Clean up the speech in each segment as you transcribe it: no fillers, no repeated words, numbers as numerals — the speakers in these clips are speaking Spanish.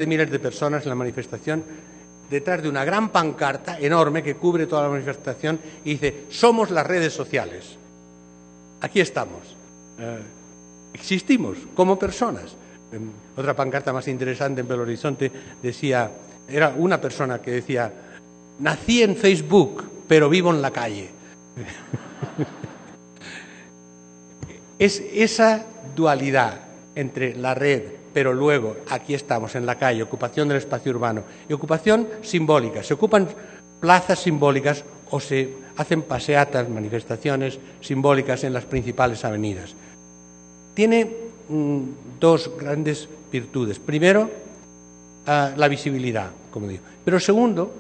de miles de personas en la manifestación, detrás de una gran pancarta enorme que cubre toda la manifestación y dice: somos las redes sociales. Aquí estamos. Existimos como personas. Otra pancarta más interesante en Belo Horizonte decía, era una persona que decía: nací en Facebook, pero vivo en la calle. Es esa dualidad entre la red, pero luego aquí estamos en la calle, ocupación del espacio urbano y ocupación simbólica. Se ocupan plazas simbólicas o se hacen paseatas, manifestaciones simbólicas en las principales avenidas. Tiene dos grandes virtudes. Primero, la visibilidad, como digo. Pero segundo,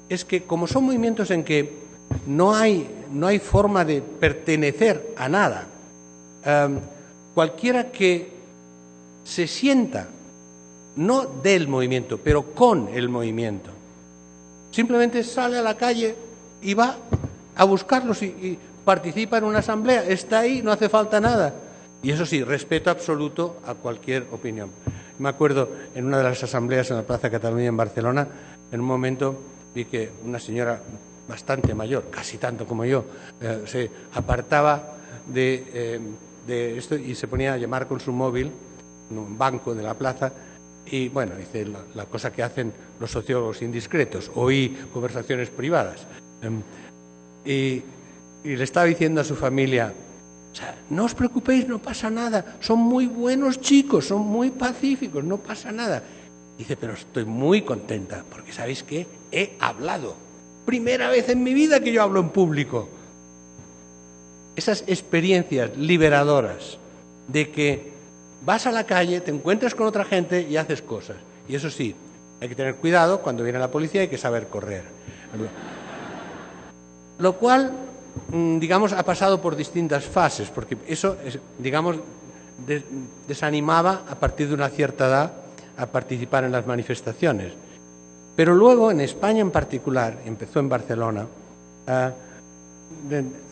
es que como son movimientos en que no hay forma de pertenecer a nada, cualquiera que se sienta, no del movimiento, pero con el movimiento, simplemente sale a la calle y va a buscarlos y participa en una asamblea, está ahí, no hace falta nada. Y eso sí, respeto absoluto a cualquier opinión. Me acuerdo en una de las asambleas en la Plaza Cataluña en Barcelona, en un momento vi que una señora bastante mayor, casi tanto como yo, se apartaba de esto y se ponía a llamar con su móvil en un banco de la plaza. Y bueno, hice la cosa que hacen los sociólogos indiscretos, oí conversaciones privadas. Y le estaba diciendo a su familia: o sea, no os preocupéis, no pasa nada, son muy buenos chicos, son muy pacíficos, no pasa nada. Dice: pero estoy muy contenta, porque ¿sabéis qué? He hablado. Primera vez en mi vida que yo hablo en público. Esas experiencias liberadoras de que vas a la calle, te encuentras con otra gente y haces cosas. Y eso sí, hay que tener cuidado, cuando viene la policía hay que saber correr. Lo cual, digamos, ha pasado por distintas fases, porque eso, digamos, desanimaba a partir de una cierta edad a participar en las manifestaciones. Pero luego, en España en particular, empezó en Barcelona,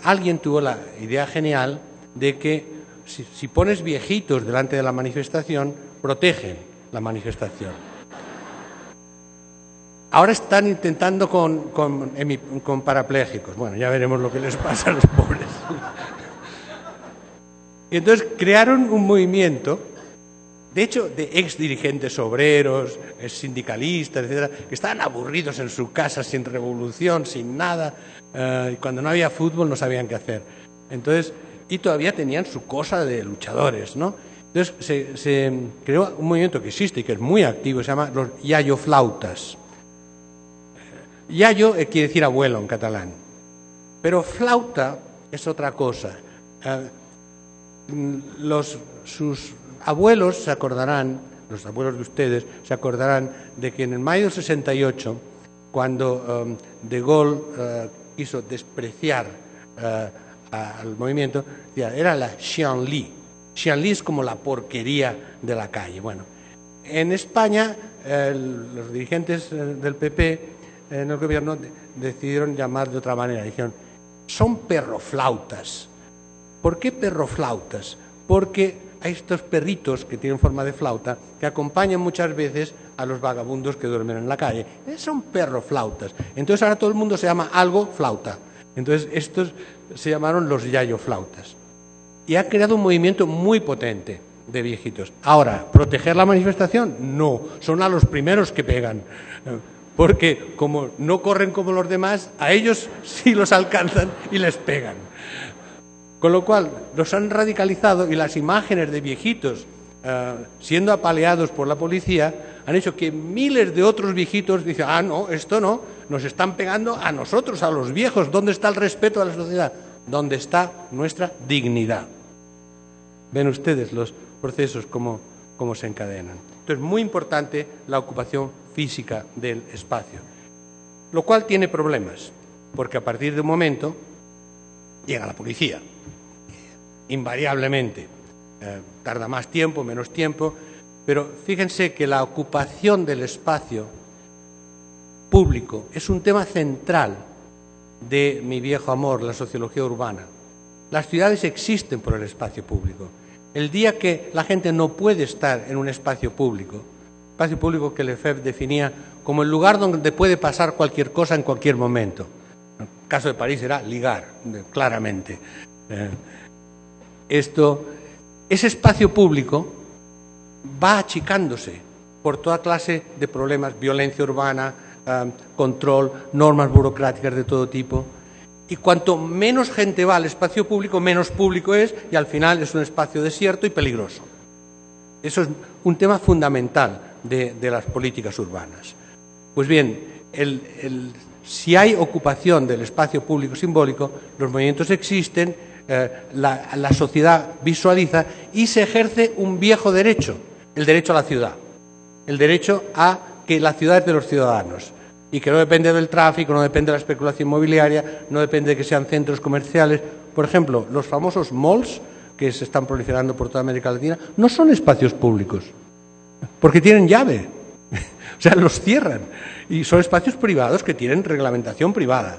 alguien tuvo la idea genial de que si pones viejitos delante de la manifestación, protegen la manifestación. Ahora están intentando con parapléjicos. Bueno, ya veremos lo que les pasa a los pobres. Y entonces crearon un movimiento, de hecho, de exdirigentes obreros, sindicalistas, etcétera, que estaban aburridos en su casa, sin revolución, sin nada. Y cuando no había fútbol no sabían qué hacer. Entonces, y todavía tenían su cosa de luchadores, ¿no? Entonces se creó un movimiento que existe y que es muy activo, se llama los yayoflautas. Yayo quiere decir abuelo en catalán, pero flauta es otra cosa. Sus abuelos se acordarán, los abuelos de ustedes se acordarán de que en el mayo del 68, cuando de Gaulle quiso despreciar al movimiento, era la Xianli. Xianli es como la porquería de la calle. Bueno, en España los dirigentes del PP en el gobierno decidieron llamar de otra manera. Dijeron: son perroflautas. ¿Por qué perroflautas? Porque hay estos perritos que tienen forma de flauta que acompañan muchas veces a los vagabundos que duermen en la calle. Son perroflautas. Entonces ahora todo el mundo se llama algo flauta. Entonces estos se llamaron los yayoflautas. Y ha creado un movimiento muy potente de viejitos. Ahora, ¿proteger la manifestación? No, son a los primeros que pegan. Porque como no corren como los demás, a ellos sí los alcanzan y les pegan. Con lo cual, los han radicalizado y las imágenes de viejitos siendo apaleados por la policía han hecho que miles de otros viejitos dicen: ah, no, esto no, nos están pegando a nosotros, a los viejos. ¿Dónde está el respeto a la sociedad? ¿Dónde está nuestra dignidad? Ven ustedes los procesos cómo se encadenan. Entonces, muy importante la ocupación física del espacio, lo cual tiene problemas, porque a partir de un momento llega la policía, invariablemente. Tarda más tiempo, menos tiempo, pero fíjense que la ocupación del espacio público es un tema central de mi viejo amor, la sociología urbana. Las ciudades existen por el espacio público. El día que la gente no puede estar en un espacio público, espacio público que Lefebvre definía como el lugar donde puede pasar cualquier cosa en cualquier momento. En el caso de París era ligar, claramente. Ese espacio público va achicándose por toda clase de problemas, violencia urbana, control, normas burocráticas de todo tipo. Y cuanto menos gente va al espacio público, menos público es, y al final es un espacio desierto y peligroso. Eso es un tema fundamental de las políticas urbanas. Pues bien, si hay ocupación del espacio público simbólico, los movimientos existen, la sociedad visualiza y se ejerce un viejo derecho, el derecho a la ciudad, el derecho a que la ciudad es de los ciudadanos y que no depende del tráfico, no depende de la especulación inmobiliaria, no depende de que sean centros comerciales. Por ejemplo, los famosos malls que se están proliferando por toda América Latina no son espacios públicos, porque tienen llave, o sea, los cierran, y son espacios privados que tienen reglamentación privada.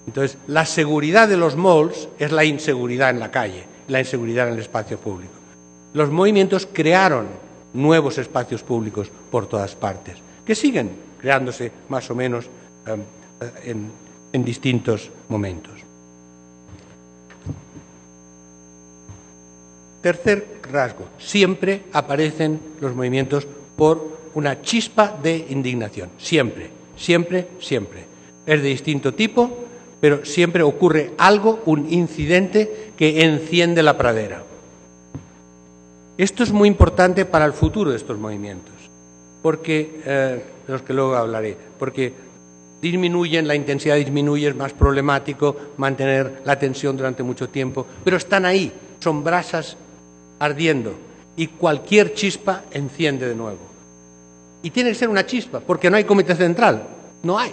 Entonces, la seguridad de los malls es la inseguridad en la calle, la inseguridad en el espacio público. Los movimientos crearon nuevos espacios públicos por todas partes, que siguen creándose más o menos en distintos momentos. Tercer rasgo, siempre aparecen los movimientos por una chispa de indignación, siempre, siempre, siempre. Es de distinto tipo, pero siempre ocurre algo, un incidente que enciende la pradera. Esto es muy importante para el futuro de estos movimientos, porque, de los que luego hablaré, porque disminuyen, la intensidad disminuye, es más problemático mantener la tensión durante mucho tiempo, pero están ahí, son brasas ardiendo, y cualquier chispa enciende de nuevo. Y tiene que ser una chispa, porque no hay comité central, no hay.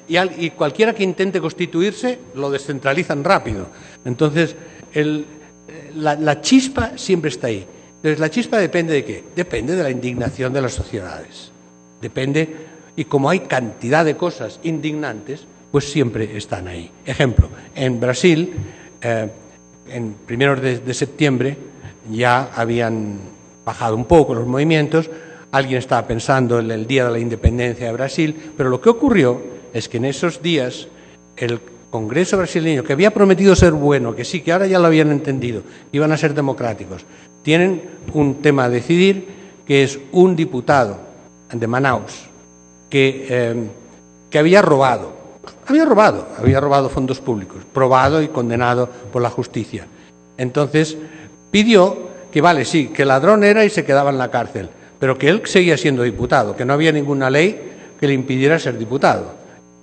Y cualquiera que intente constituirse lo descentralizan rápido. Entonces, la chispa siempre está ahí. Entonces, ¿la chispa depende de qué? Depende de la indignación de las sociedades. Depende, y como hay cantidad de cosas indignantes, pues siempre están ahí. Ejemplo, en Brasil, en primeros de septiembre, ya habían bajado un poco los movimientos. Alguien estaba pensando en el Día de la Independencia de Brasil, pero lo que ocurrió es que en esos días el Congreso brasileño, que había prometido ser bueno, que sí, que ahora ya lo habían entendido, iban a ser democráticos, tienen un tema a decidir, que es un diputado de Manaus que había robado fondos públicos, probado y condenado por la justicia. Entonces pidió que, vale, sí, que ladrón era y se quedaba en la cárcel, pero que él seguía siendo diputado, que no había ninguna ley que le impidiera ser diputado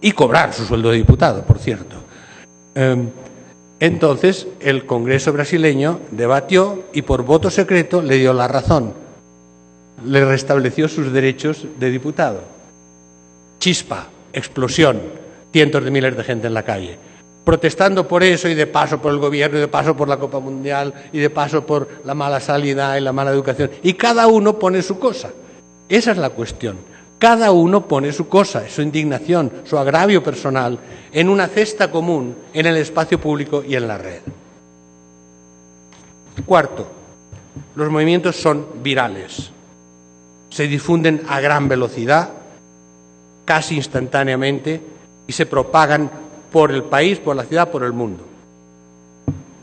y cobrar su sueldo de diputado, por cierto. Entonces, el Congreso brasileño debatió y por voto secreto le dio la razón. Le restableció sus derechos de diputado. Chispa, explosión, cientos de miles de gente en la calle, protestando por eso y de paso por el gobierno, y de paso por la Copa Mundial, y de paso por la mala sanidad y la mala educación. Y cada uno pone su cosa. Esa es la cuestión. Cada uno pone su cosa, su indignación, su agravio personal, en una cesta común, en el espacio público y en la red. Cuarto, los movimientos son virales. Se difunden a gran velocidad, casi instantáneamente, y se propagan por el país, por la ciudad, por el mundo.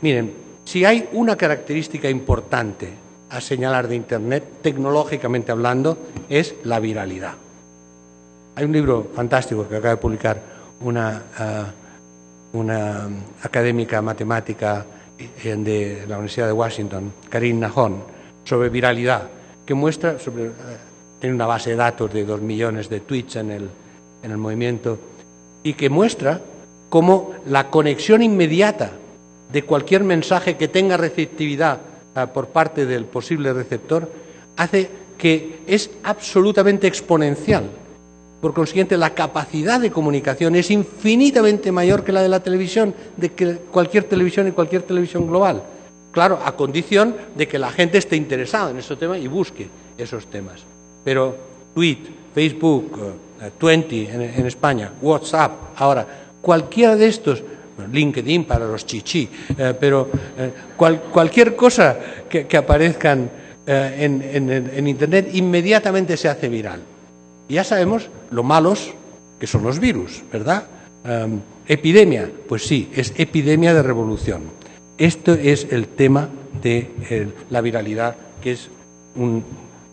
Miren, si hay una característica importante a señalar de Internet, tecnológicamente hablando, es la viralidad. Hay un libro fantástico que acaba de publicar una académica matemática de la Universidad de Washington, Karine Nahon, sobre viralidad, que muestra, tiene una base de datos de 2 millones de tweets en el movimiento, y que muestra cómo la conexión inmediata de cualquier mensaje que tenga receptividad por parte del posible receptor hace que es absolutamente exponencial. Por consiguiente, la capacidad de comunicación es infinitamente mayor que la de la televisión, de que cualquier televisión y cualquier televisión global. Claro, a condición de que la gente esté interesada en esos temas y busque esos temas. Pero tweet, Facebook, Twenty en España, WhatsApp, ahora, cualquiera de estos, LinkedIn para los chichi, pero cualquier cosa que aparezcan en Internet inmediatamente se hace viral. Y ya sabemos lo malos que son los virus, ¿verdad? Epidemia, pues sí, es epidemia de revolución. Esto es el tema de la viralidad, que es un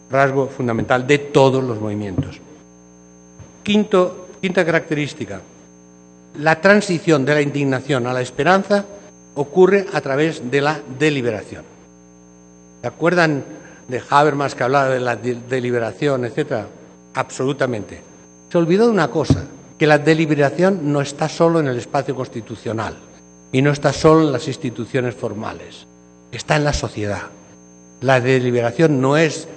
rasgo fundamental de todos los movimientos. Quinta característica, la transición de la indignación a la esperanza ocurre a través de la deliberación. ¿Se acuerdan de Habermas, que hablaba de la deliberación, etcétera? Absolutamente. Se olvidó de una cosa, que la deliberación no está solo en el espacio constitucional y no está solo en las instituciones formales, está en la sociedad. La deliberación no es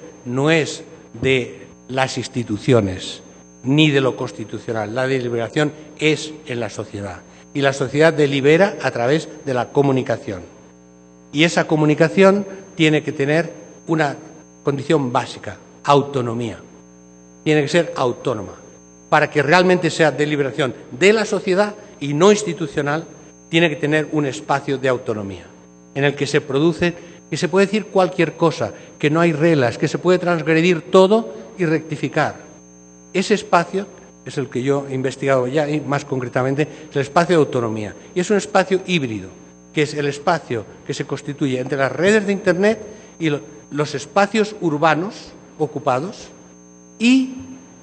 de las instituciones ni de lo constitucional, la deliberación es en la sociedad. Y la sociedad delibera a través de la comunicación. Y esa comunicación tiene que tener una condición básica, autonomía. Tiene que ser autónoma. Para que realmente sea deliberación de la sociedad y no institucional, tiene que tener un espacio de autonomía, en el que se produce, que se puede decir cualquier cosa, que no hay reglas, que se puede transgredir todo y rectificar. Ese espacio es el que yo he investigado ya, y más concretamente, es el espacio de autonomía. Y es un espacio híbrido, que es el espacio que se constituye entre las redes de Internet y los espacios urbanos ocupados y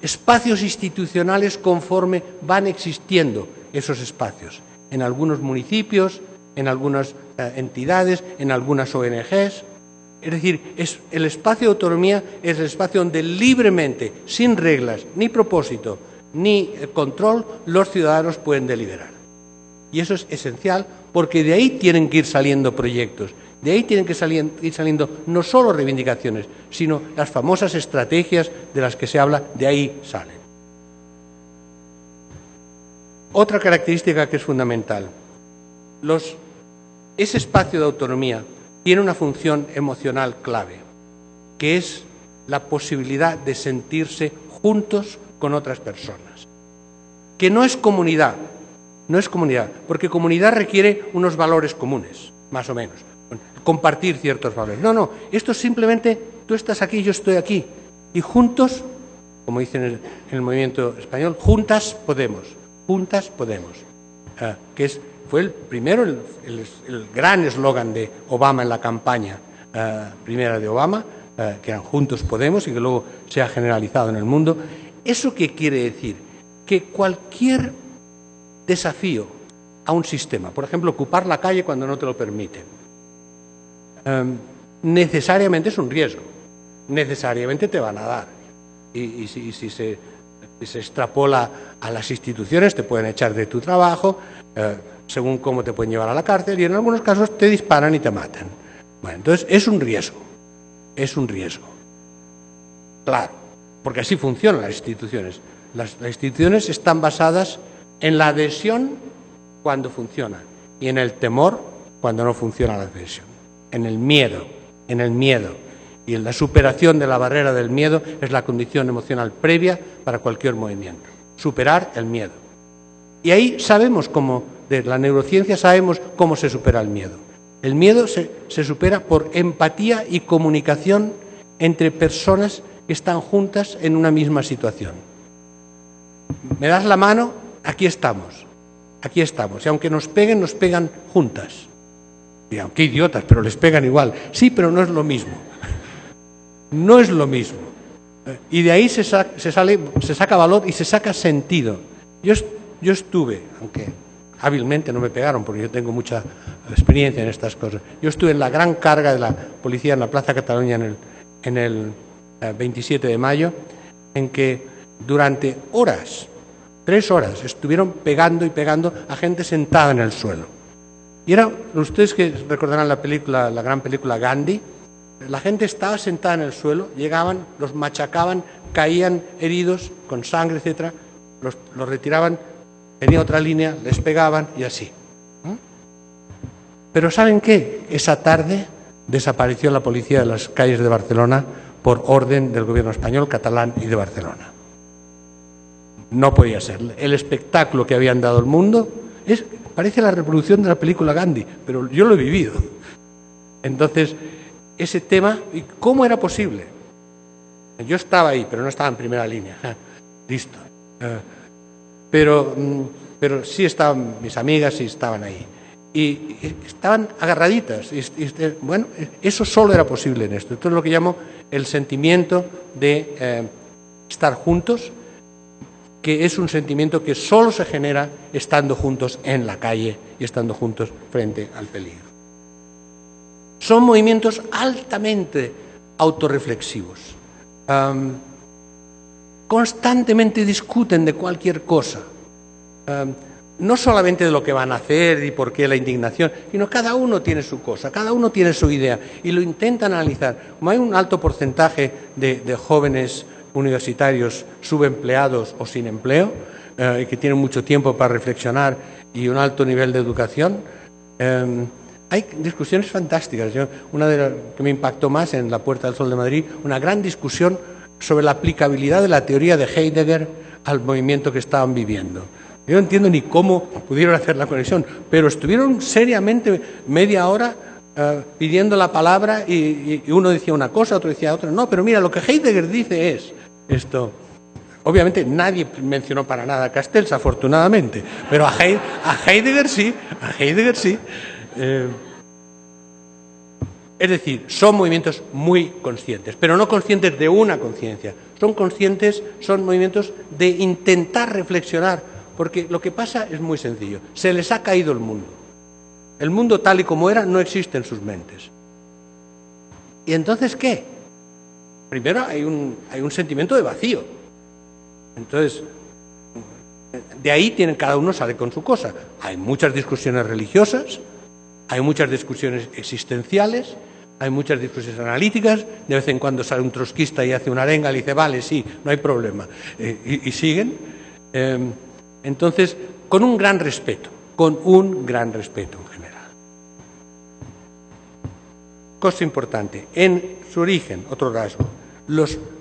espacios institucionales conforme van existiendo esos espacios. En algunos municipios, en algunas entidades, en algunas ONGs. Es decir, el espacio de autonomía es el espacio donde libremente, sin reglas, ni propósito, ni control, los ciudadanos pueden deliberar. Y eso es esencial porque de ahí tienen que ir saliendo proyectos, de ahí tienen que ir saliendo no solo reivindicaciones, sino las famosas estrategias de las que se habla, de ahí salen. Otra característica que es fundamental, ese espacio de autonomía tiene una función emocional clave, que es la posibilidad de sentirse juntos con otras personas. Que no es comunidad, porque comunidad requiere unos valores comunes, más o menos, compartir ciertos valores. No, esto es simplemente, tú estás aquí, yo estoy aquí, y juntos, como dicen en el movimiento español, juntas podemos, que fue el primero, el gran eslogan de Obama en la campaña primera de Obama, que eran Juntos Podemos, y que luego se ha generalizado en el mundo. ¿Eso qué quiere decir? Que cualquier desafío a un sistema, por ejemplo, ocupar la calle cuando no te lo permiten, necesariamente es un riesgo, necesariamente te van a dar. Y si se extrapola a las instituciones, te pueden echar de tu trabajo, según cómo te pueden llevar a la cárcel, y en algunos casos te disparan y te matan. Bueno, entonces es un riesgo. Claro, porque así funcionan las instituciones. Las instituciones están basadas en la adhesión cuando funciona y en el temor cuando no funciona la adhesión. En el miedo. Y en la superación de la barrera del miedo es la condición emocional previa para cualquier movimiento. Superar el miedo. Y ahí sabemos de la neurociencia sabemos cómo se supera el miedo. El miedo se supera por empatía y comunicación entre personas que están juntas en una misma situación. ¿Me das la mano? Aquí estamos. Y aunque nos pegan juntas. Y aunque idiotas, pero les pegan igual. Sí, pero no es lo mismo. No es lo mismo. Y de ahí se saca valor y se saca sentido. Yo estuve, aunque hábilmente no me pegaron porque yo tengo mucha experiencia en estas cosas, yo estuve en la gran carga de la policía en la Plaza Cataluña en el 27 de mayo, en que durante 3 horas, estuvieron pegando y pegando a gente sentada en el suelo. Y ustedes que recordarán la gran película Gandhi, la gente estaba sentada en el suelo, llegaban, los machacaban, caían heridos con sangre, etcétera, los retiraban, venía otra línea, les pegaban y así. Pero ¿saben qué? Esa tarde desapareció la policía de las calles de Barcelona por orden del gobierno español, catalán y de Barcelona. No podía ser. El espectáculo que habían dado al mundo parece la reproducción de la película Gandhi, pero yo lo he vivido. Entonces, ese tema y cómo era posible. Yo estaba ahí, pero no estaba en primera línea. Listo. Pero sí estaban mis amigas, sí estaban ahí. Y estaban agarraditas. Bueno, eso solo era posible en esto. Esto es lo que llamo el sentimiento de estar juntos, que es un sentimiento que solo se genera estando juntos en la calle y estando juntos frente al peligro. Son movimientos altamente autorreflexivos. Constantemente discuten de cualquier cosa. No solamente de lo que van a hacer y por qué la indignación, sino cada uno tiene su cosa, cada uno tiene su idea y lo intentan analizar. Como hay un alto porcentaje de jóvenes universitarios subempleados o sin empleo y que tienen mucho tiempo para reflexionar y un alto nivel de educación, hay discusiones fantásticas. Una de las que me impactó más en la Puerta del Sol de Madrid, una gran discusión sobre la aplicabilidad de la teoría de Heidegger al movimiento que estaban viviendo. Yo no entiendo ni cómo pudieron hacer la conexión, pero estuvieron seriamente media hora pidiendo la palabra y uno decía una cosa, otro decía otra. No, pero mira, lo que Heidegger dice es esto. Obviamente nadie mencionó para nada a Castells, afortunadamente, pero a Heidegger sí, es decir, son movimientos muy conscientes, pero no conscientes de una conciencia. Son movimientos de intentar reflexionar. Porque lo que pasa es muy sencillo. Se les ha caído el mundo. El mundo tal y como era no existe en sus mentes. ¿Y entonces qué? Primero hay un sentimiento de vacío. Entonces, de ahí cada uno sale con su cosa. Hay muchas discusiones religiosas, hay muchas discusiones existenciales, hay muchas discusiones analíticas. De vez en cuando sale un trotskista y hace una arenga y dice, vale, sí, no hay problema. Y siguen. Entonces, con un gran respeto en general. Cosa importante, en su origen, otro rasgo,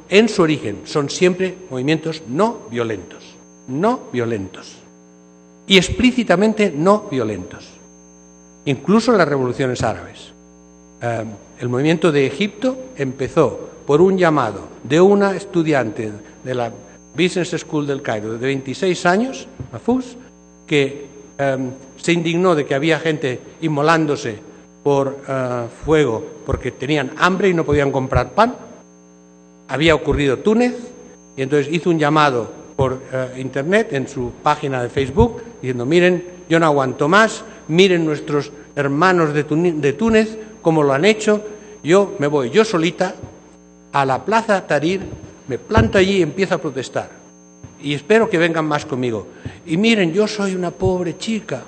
en su origen son siempre movimientos no violentos, y explícitamente no violentos, incluso las revoluciones árabes. El movimiento de Egipto empezó por un llamado de una estudiante de la Business School del Cairo, de 26 años, Mahfouz, que se indignó de que había gente inmolándose por fuego porque tenían hambre y no podían comprar pan. Había ocurrido Túnez, y entonces hizo un llamado por internet en su página de Facebook, diciendo, miren, yo no aguanto más, miren nuestros hermanos de Túnez, cómo lo han hecho, yo me voy yo solita a la Plaza Tahrir, me planto allí y empiezo a protestar. Y espero que vengan más conmigo. Y miren, yo soy una pobre chica,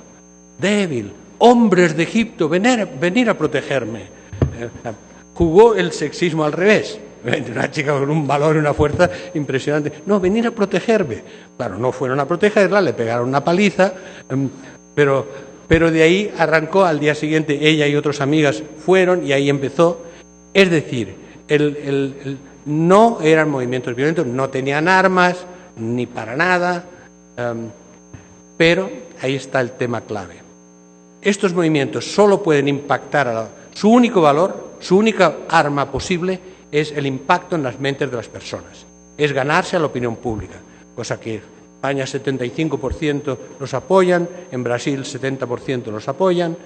débil. Hombres de Egipto, venir a protegerme. Jugó el sexismo al revés. Una chica con un valor y una fuerza impresionante. No, venir a protegerme. Claro, no fueron a protegerla, le pegaron una paliza, pero de ahí arrancó. Al día siguiente ella y otras amigas fueron y ahí empezó. Es decir, no eran movimientos violentos, no tenían armas, ni para nada, pero ahí está el tema clave. Estos movimientos solo pueden impactar su único valor, su única arma posible es el impacto en las mentes de las personas, es ganarse a la opinión pública, cosa que en España 75% los apoyan, en Brasil 70% los apoyan,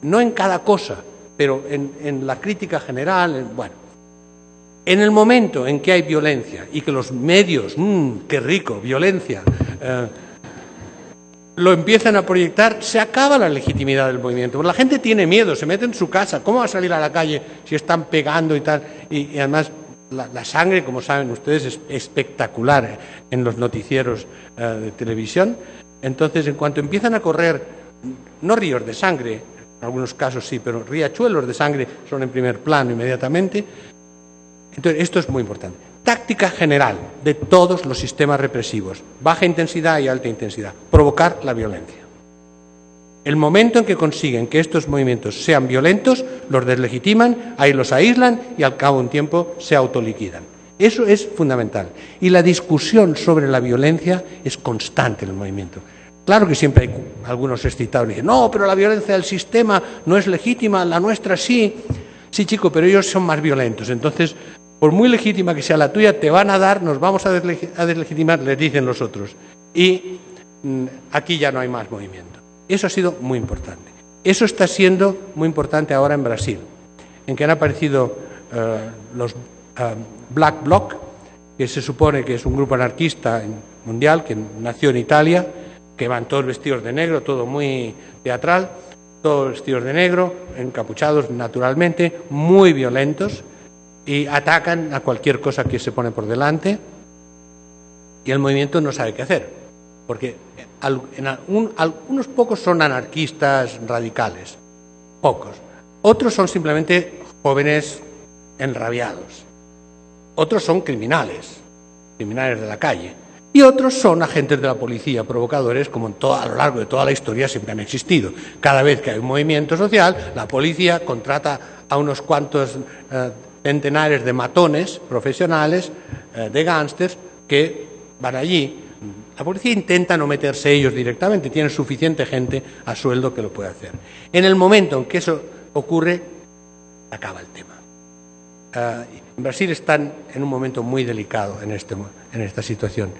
no en cada cosa, pero en la crítica general, bueno. En el momento en que hay violencia y que los medios, qué rico, violencia, lo empiezan a proyectar, se acaba la legitimidad del movimiento. Porque la gente tiene miedo, se mete en su casa. ¿Cómo va a salir a la calle si están pegando y tal? Y además la sangre, como saben ustedes, es espectacular en los noticieros de televisión. Entonces, en cuanto empiezan a correr, no ríos de sangre, en algunos casos sí, pero riachuelos de sangre son en primer plano inmediatamente. Entonces, esto es muy importante. Táctica general de todos los sistemas represivos, baja intensidad y alta intensidad, provocar la violencia. El momento en que consiguen que estos movimientos sean violentos, los deslegitiman, ahí los aíslan y al cabo de un tiempo se autoliquidan. Eso es fundamental. Y la discusión sobre la violencia es constante en el movimiento. Claro que siempre hay algunos excitados que dicen, no, pero la violencia del sistema no es legítima, la nuestra sí. Sí, chico, pero ellos son más violentos. Entonces, por muy legítima que sea la tuya, te van a dar, nos vamos a deslegitimar, les dicen los otros. Y aquí ya no hay más movimiento. Eso ha sido muy importante. Eso está siendo muy importante ahora en Brasil, en que han aparecido los Black Bloc, que se supone que es un grupo anarquista mundial que nació en Italia, que van todos vestidos de negro, todo muy teatral, todos vestidos de negro, encapuchados naturalmente, muy violentos, y atacan a cualquier cosa que se pone por delante, y el movimiento no sabe qué hacer, porque algunos pocos son anarquistas radicales, pocos. Otros son simplemente jóvenes enrabiados. Otros son criminales de la calle. Y otros son agentes de la policía, provocadores, como a lo largo de toda la historia siempre han existido. Cada vez que hay un movimiento social, la policía contrata a unos cuantos centenares de matones profesionales, de gángsters, que van allí. La policía intenta no meterse ellos directamente, tienen suficiente gente a sueldo que lo puede hacer. En el momento en que eso ocurre, acaba el tema. En Brasil están en un momento muy delicado en esta situación.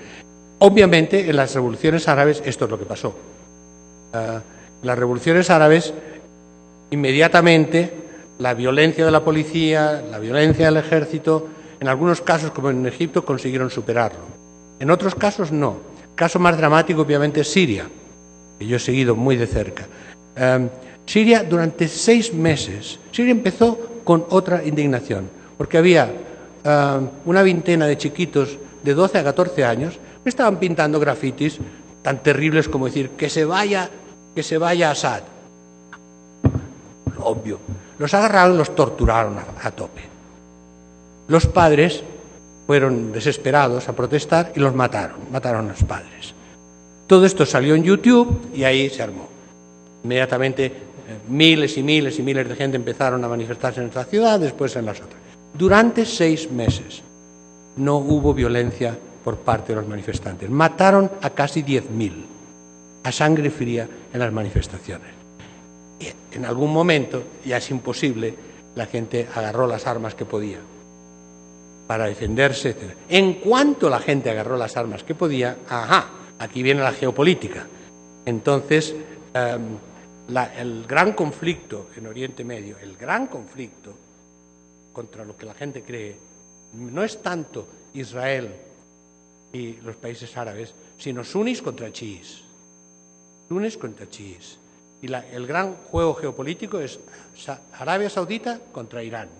Obviamente, en las revoluciones árabes esto es lo que pasó. Las revoluciones árabes, inmediatamente, la violencia de la policía, la violencia del ejército, en algunos casos, como en Egipto, consiguieron superarlo. En otros casos, no. El caso más dramático, obviamente, es Siria, que yo he seguido muy de cerca. Siria, durante 6 meses, Siria empezó con otra indignación, porque había una veintena de chiquitos de 12 a 14 años que estaban pintando grafitis tan terribles como decir que se vaya Assad. Obvio. Los agarraron y los torturaron a tope. Los padres fueron desesperados a protestar y los mataron a los padres. Todo esto salió en YouTube y ahí se armó. Inmediatamente miles y miles y miles de gente empezaron a manifestarse en esta ciudad, después en las otras. Durante 6 meses no hubo violencia por parte de los manifestantes. Mataron a casi 10.000 a sangre fría en las manifestaciones. Y en algún momento, ya es imposible, la gente agarró las armas que podía para defenderse, etc. En cuanto la gente agarró las armas que podía, aquí viene la geopolítica. Entonces, el gran conflicto en Oriente Medio, el gran conflicto contra lo que la gente cree, no es tanto Israel y los países árabes, sino sunnis contra chiíes. Sunnis contra chiíes. Y el gran juego geopolítico es Arabia Saudita contra Irán.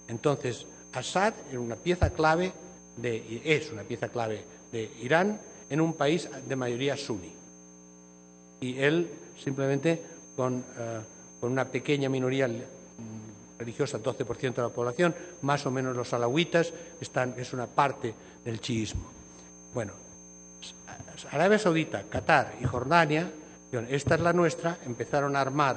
Entonces, Assad es una pieza clave de Irán en un país de mayoría suní. Y él simplemente con una pequeña minoría religiosa, 12% de la población, más o menos los alawitas, es una parte del chiismo. Bueno, Arabia Saudita, Qatar y Jordania, esta es la nuestra, empezaron a armar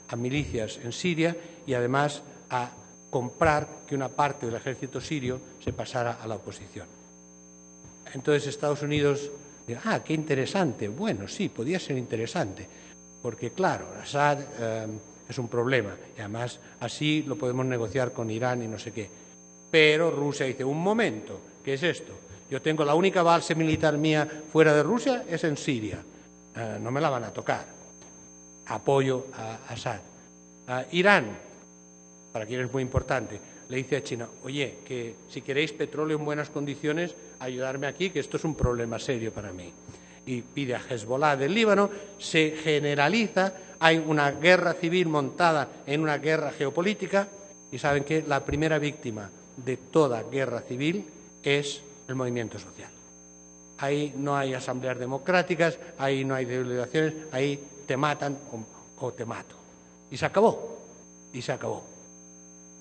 a milicias en Siria y además a comprar que una parte del ejército sirio se pasara a la oposición. Entonces Estados Unidos dice, qué interesante. Bueno, sí, podía ser interesante, porque claro, Assad es un problema y además así lo podemos negociar con Irán y no sé qué. Pero Rusia dice, un momento, ¿qué es esto? Yo tengo la única base militar mía fuera de Rusia, es en Siria. No me la van a tocar. Apoyo a Assad. Irán, para quien es muy importante, le dice a China, oye, que si queréis petróleo en buenas condiciones, ayudarme aquí, que esto es un problema serio para mí. Y pide a Hezbollah del Líbano, se generaliza, hay una guerra civil montada en una guerra geopolítica, y saben que la primera víctima de toda guerra civil es el movimiento social. Ahí no hay asambleas democráticas, ahí no hay deliberaciones, ahí te matan o te mato. Y se acabó,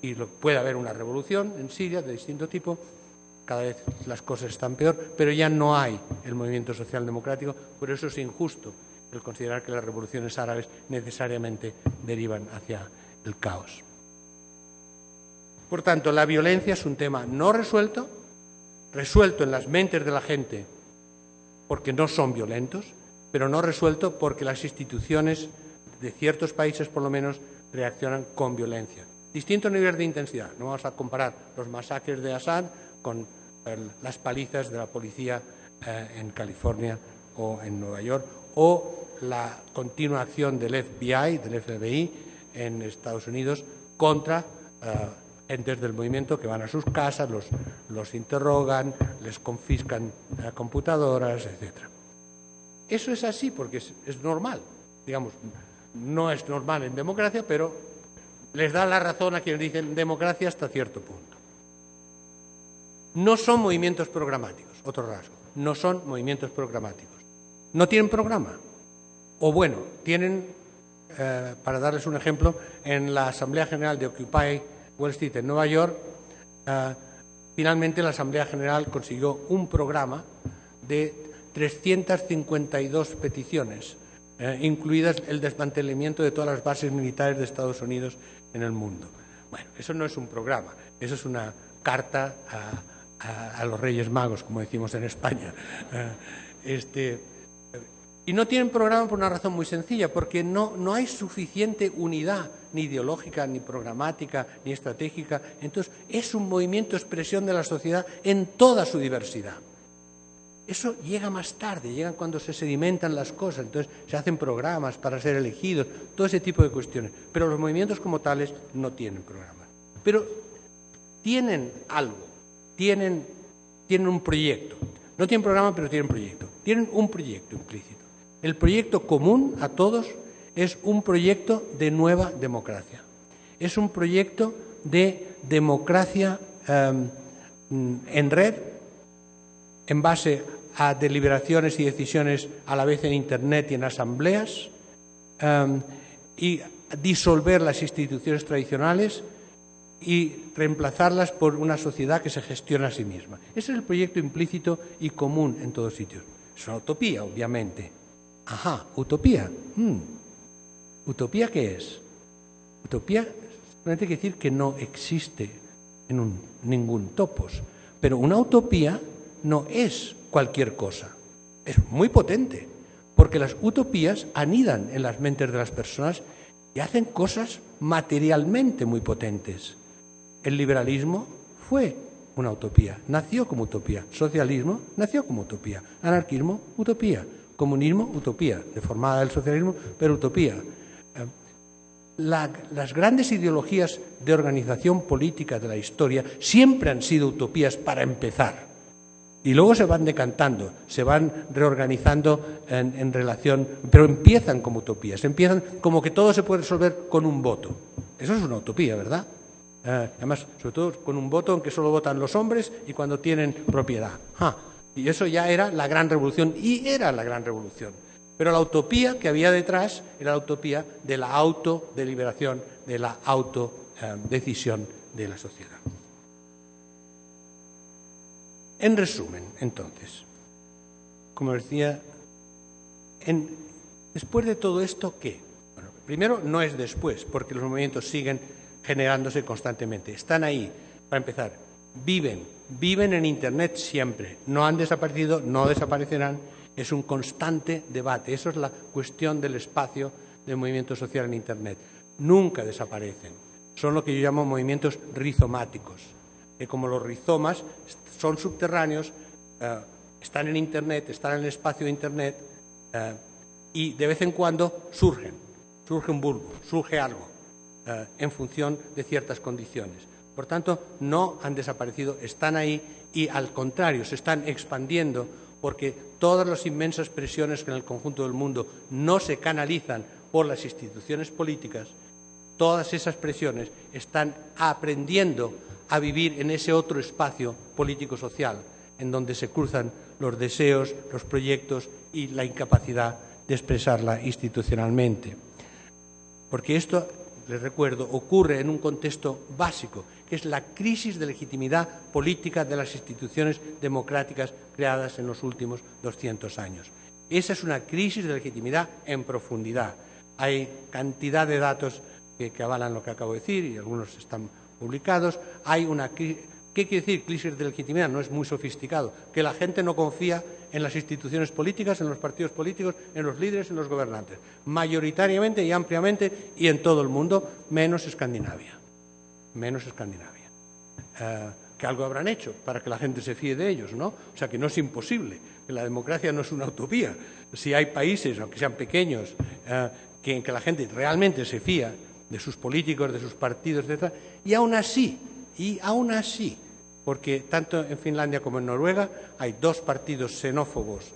Y puede haber una revolución en Siria de distinto tipo, cada vez las cosas están peor, pero ya no hay el movimiento social democrático, por eso es injusto el considerar que las revoluciones árabes necesariamente derivan hacia el caos. Por tanto, la violencia es un tema no resuelto en las mentes de la gente porque no son violentos, pero no resuelto porque las instituciones de ciertos países, por lo menos, reaccionan con violencia. Distintos niveles de intensidad. No vamos a comparar los masacres de Assad con las palizas de la policía en California o en Nueva York, o la continua acción del FBI en Estados Unidos contra entes del movimiento que van a sus casas, los interrogan, les confiscan computadoras, etc. Eso es así porque es normal. Digamos, no es normal en democracia, pero les da la razón a quienes dicen democracia hasta cierto punto. No son movimientos programáticos, otro rasgo. No son movimientos programáticos. No tienen programa. O bueno, tienen, para darles un ejemplo, en la Asamblea General de Occupy Wall Street en Nueva York, finalmente la Asamblea General consiguió un programa de 352 peticiones, incluidas el desmantelamiento de todas las bases militares de Estados Unidos en el mundo. Bueno, eso no es un programa, eso es una carta a los Reyes Magos, como decimos en España. Y no tienen programa por una razón muy sencilla, porque no hay suficiente unidad, ni ideológica, ni programática, ni estratégica. Entonces, es un movimiento expresión de la sociedad en toda su diversidad. Eso llega más tarde, llega cuando se sedimentan las cosas, entonces se hacen programas para ser elegidos, todo ese tipo de cuestiones. Pero los movimientos como tales no tienen programa. Pero tienen algo, tienen un proyecto. No tienen programa, pero tienen proyecto. Tienen un proyecto implícito. El proyecto común a todos es un proyecto de nueva democracia. Es un proyecto de democracia en red, en base a deliberaciones y decisiones a la vez en Internet y en asambleas, y disolver las instituciones tradicionales y reemplazarlas por una sociedad que se gestiona a sí misma. Ese es el proyecto implícito y común en todos sitios. Es una utopía, obviamente. Ajá, utopía. ¿Utopía qué es? Utopía simplemente quiere decir que no existe en ningún topos. Pero una utopía no es cualquier cosa. Es muy potente, porque las utopías anidan en las mentes de las personas y hacen cosas materialmente muy potentes. El liberalismo fue una utopía, nació como utopía. Socialismo nació como utopía. Anarquismo, utopía. Comunismo, utopía. Deformada del socialismo, pero utopía. Las grandes ideologías de organización política de la historia siempre han sido utopías para empezar. Y luego se van decantando, se van reorganizando en relación, pero empiezan como utopías, empiezan como que todo se puede resolver con un voto. Eso es una utopía, ¿verdad? Además, sobre todo con un voto en que solo votan los hombres y cuando tienen propiedad. Y eso ya era la gran revolución, y era la gran revolución. Pero la utopía que había detrás era la utopía de la autodeliberación, de la autodecisión de la sociedad. En resumen, entonces, como decía, después de todo esto, ¿qué? Bueno, primero, no es después, porque los movimientos siguen generándose constantemente. Están ahí, para empezar, viven en Internet siempre. No han desaparecido, no desaparecerán. Es un constante debate. Eso es la cuestión del espacio del movimiento social en Internet. Nunca desaparecen. Son lo que yo llamo movimientos rizomáticos, que como los rizomas son subterráneos, están en Internet, están en el espacio de Internet, y de vez en cuando surge un bulbo, surge algo, en función de ciertas condiciones. Por tanto, no han desaparecido, están ahí y, al contrario, se están expandiendo porque todas las inmensas presiones que en el conjunto del mundo no se canalizan por las instituciones políticas, todas esas presiones están aprendiendo a vivir en ese otro espacio político-social, en donde se cruzan los deseos, los proyectos y la incapacidad de expresarla institucionalmente. Porque esto, les recuerdo, ocurre en un contexto básico, que es la crisis de legitimidad política de las instituciones democráticas creadas en los últimos 200 años. Esa es una crisis de legitimidad en profundidad. Hay cantidad de datos que avalan lo que acabo de decir, y algunos están publicados. Hay una crisis. ¿Qué quiere decir crisis de legitimidad? No es muy sofisticado. Que la gente no confía en las instituciones políticas, en los partidos políticos, en los líderes, en los gobernantes. Mayoritariamente y ampliamente y en todo el mundo, menos Escandinavia. menos Escandinavia. Que algo habrán hecho para que la gente se fíe de ellos, ¿no? O sea, que no es imposible, que la democracia no es una utopía. Si hay países, aunque sean pequeños, en que la gente realmente se fía de sus políticos, de sus partidos, etc., y aún así, porque tanto en Finlandia como en Noruega hay dos partidos xenófobos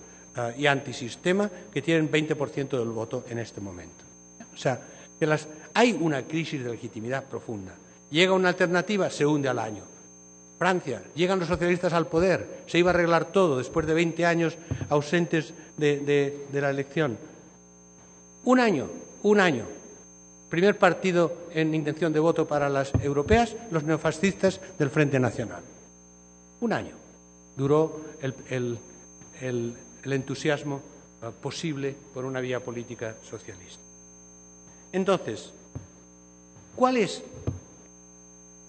y antisistema que tienen 20% del voto en este momento. O sea, que hay una crisis de legitimidad profunda. Llega una alternativa, se hunde al año. Francia, llegan los socialistas al poder, se iba a arreglar todo después de 20 años ausentes de la elección. Un año. Primer partido en intención de voto para las europeas, los neofascistas del Frente Nacional. Un año duró el entusiasmo posible por una vía política socialista. Entonces, ¿cuál es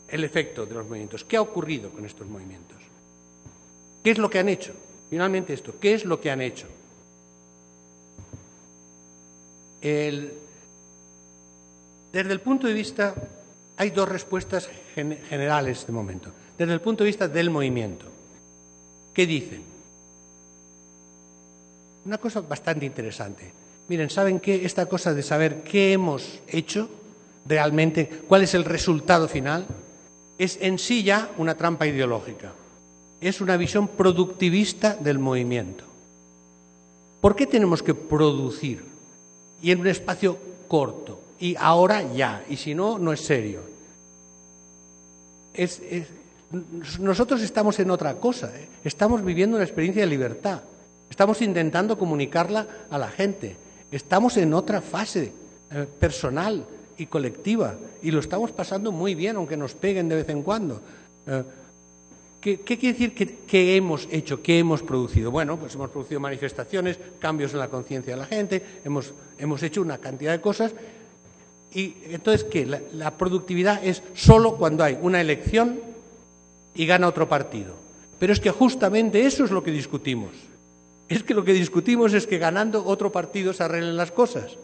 el efecto de los movimientos? ¿Qué ha ocurrido con estos movimientos? ¿Qué es lo que han hecho? Finalmente esto, ¿qué es lo que han hecho? Desde el punto de vista, hay dos respuestas generales de momento. Desde el punto de vista del movimiento, ¿qué dicen? Una cosa bastante interesante. Miren, ¿saben qué? Esta cosa de saber qué hemos hecho realmente, cuál es el resultado final, es en sí ya una trampa ideológica. Es una visión productivista del movimiento. ¿Por qué tenemos que producir? Y en un espacio corto. Y ahora ya. Y si no, no es serio. Nosotros estamos en otra cosa. Estamos viviendo una experiencia de libertad. Estamos intentando comunicarla a la gente. Estamos en otra fase personal y colectiva. Y lo estamos pasando muy bien, aunque nos peguen de vez en cuando. ¿Qué quiere decir que hemos hecho, que hemos producido? Bueno, pues hemos producido manifestaciones, cambios en la conciencia de la gente, hemos hecho una cantidad de cosas. Y entonces, ¿qué? La productividad es solo cuando hay una elección y gana otro partido. Pero es que justamente eso es lo que discutimos. Es que lo que discutimos es que ganando otro partido se arreglen las cosas.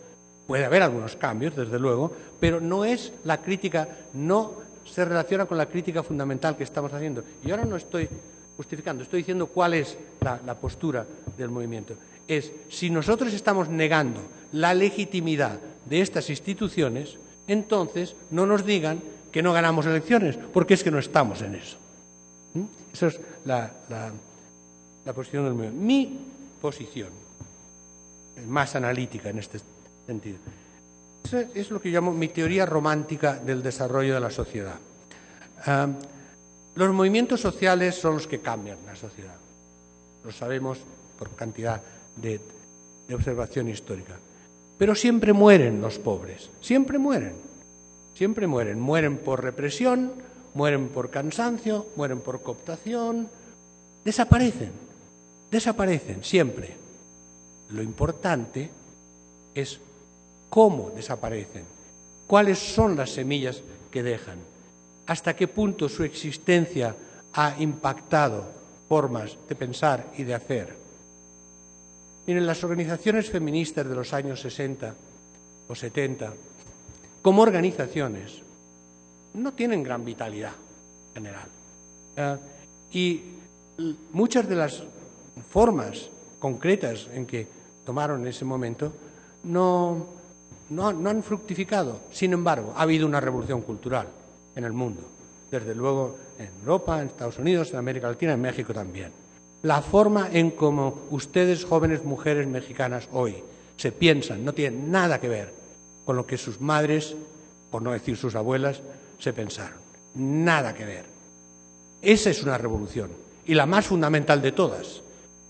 Puede haber algunos cambios, desde luego, pero no es la crítica, no se relaciona con la crítica fundamental que estamos haciendo. Y ahora no estoy justificando, estoy diciendo cuál es la postura del movimiento. Es, si nosotros estamos negando la legitimidad de estas instituciones, entonces no nos digan que no ganamos elecciones, porque es que no estamos en eso. Esa es la posición del movimiento. Mi posición, más analítica en este sentido, es lo que llamo mi teoría romántica del desarrollo de la sociedad. Los movimientos sociales son los que cambian la sociedad. Lo sabemos por cantidad de observación histórica. Pero siempre mueren los pobres, siempre mueren. Siempre mueren. Mueren por represión, mueren por cansancio, mueren por cooptación. Desaparecen siempre. Lo importante es cómo desaparecen, cuáles son las semillas que dejan, hasta qué punto su existencia ha impactado formas de pensar y de hacer. Miren, las organizaciones feministas de los años 60 o 70, como organizaciones, no tienen gran vitalidad general. Y muchas de las formas concretas en que tomaron en ese momento no han fructificado. Sin embargo, ha habido una revolución cultural en el mundo, desde luego en Europa, en Estados Unidos, en América Latina, en México también. La forma en cómo ustedes, jóvenes mujeres mexicanas, hoy se piensan no tiene nada que ver con lo que sus madres, por no decir sus abuelas, se pensaron. Nada que ver. Esa es una revolución, y la más fundamental de todas,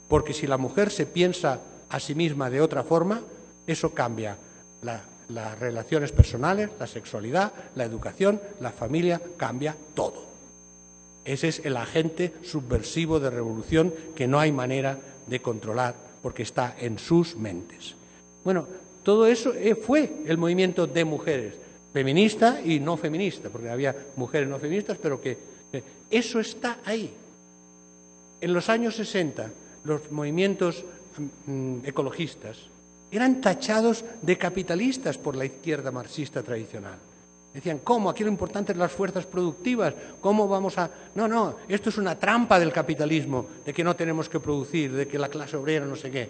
porque si la mujer se piensa a sí misma de otra forma, eso cambia las relaciones personales, la sexualidad, la educación, la familia, cambia todo. Ese es el agente subversivo de revolución que no hay manera de controlar porque está en sus mentes. Bueno, todo eso fue el movimiento de mujeres, feminista y no feminista, porque había mujeres no feministas, pero que eso está ahí. En los años 60, los movimientos ecologistas eran tachados de capitalistas por la izquierda marxista tradicional. Decían, ¿cómo? Aquí lo importante es las fuerzas productivas. ¿Cómo vamos a...? No, no, esto es una trampa del capitalismo, de que no tenemos que producir, de que la clase obrera no sé qué.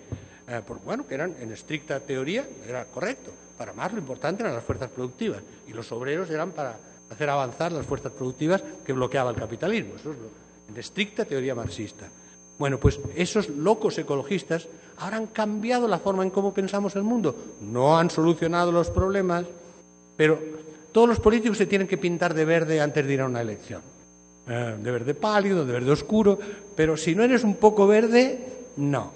Bueno, que eran, en estricta teoría, era correcto. Para más lo importante eran las fuerzas productivas. Y los obreros eran para hacer avanzar las fuerzas productivas que bloqueaba el capitalismo. Eso es en estricta teoría marxista. Bueno, pues esos locos ecologistas ahora han cambiado la forma en cómo pensamos el mundo. No han solucionado los problemas, pero todos los políticos se tienen que pintar de verde antes de ir a una elección. De verde pálido, de verde oscuro, pero si no eres un poco verde, no.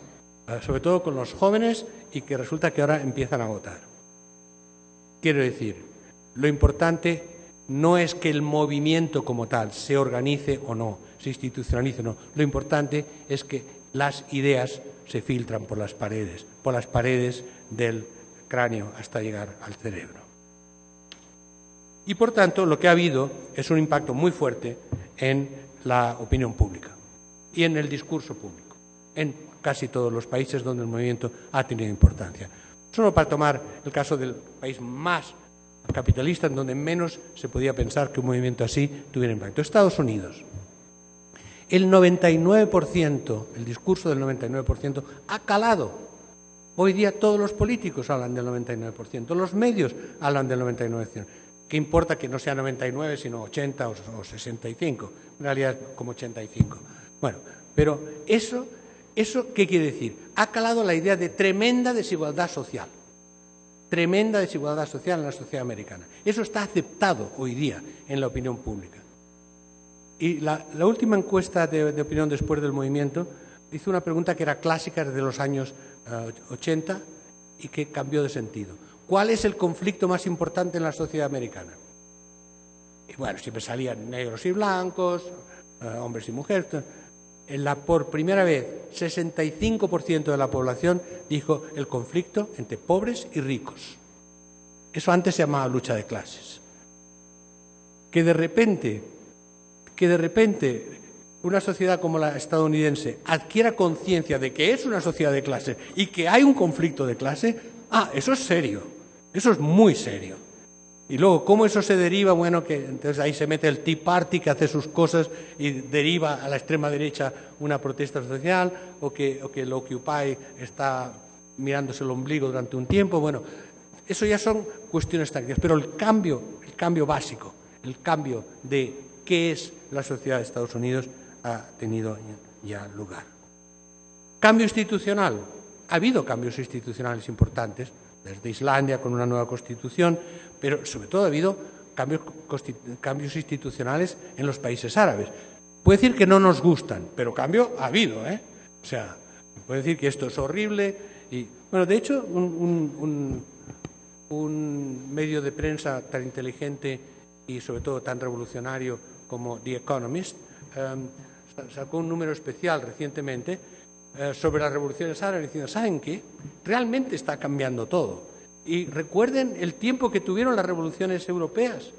Sobre todo con los jóvenes y que resulta que ahora empiezan a votar. Quiero decir, lo importante no es que el movimiento como tal se organice o no, se institucionalice o no. Lo importante es que las ideas se filtran por las paredes del cráneo hasta llegar al cerebro. Y por tanto, lo que ha habido es un impacto muy fuerte en la opinión pública y en el discurso público, en casi todos los países donde el movimiento ha tenido importancia. Solo para tomar el caso del país más capitalista, en donde menos se podía pensar que un movimiento así tuviera impacto. Estados Unidos. El 99%, el discurso del 99% ha calado. Hoy día todos los políticos hablan del 99%, los medios hablan del 99%. ¿Qué importa que no sea 99, sino 80 o 65? En realidad como 85. Bueno, pero ¿eso qué quiere decir? Ha calado la idea de tremenda desigualdad social. Tremenda desigualdad social en la sociedad americana. Eso está aceptado hoy día en la opinión pública. Y la última encuesta de opinión después del movimiento hizo una pregunta que era clásica desde los años 80 y que cambió de sentido. ¿Cuál es el conflicto más importante en la sociedad americana? Y bueno, siempre salían negros y blancos, hombres y mujeres. Por primera vez, 65% de la población dijo el conflicto entre pobres y ricos. Eso antes se llamaba lucha de clases. Que de repente una sociedad como la estadounidense adquiera conciencia de que es una sociedad de clases y que hay un conflicto de clase, eso es serio, eso es muy serio. Y luego, ¿cómo eso se deriva? Bueno, que entonces ahí se mete el Tea Party, que hace sus cosas y deriva a la extrema derecha una protesta social, o que el Occupy está mirándose el ombligo durante un tiempo. Bueno, eso ya son cuestiones tácticas, pero el cambio básico, el cambio de qué es la sociedad de Estados Unidos ha tenido ya lugar. Cambio institucional. Ha habido cambios institucionales importantes, desde Islandia con una nueva constitución, pero sobre todo ha habido cambios institucionales en los países árabes. Puede decir que no nos gustan, pero cambio ha habido, ¿eh? O sea, puede decir que esto es horrible. Y, bueno, de hecho, un medio de prensa tan inteligente y sobre todo tan revolucionario como The Economist sacó un número especial recientemente sobre las revoluciones árabes, diciendo, ¿saben qué? Realmente está cambiando todo. Y recuerden el tiempo que tuvieron las revoluciones europeas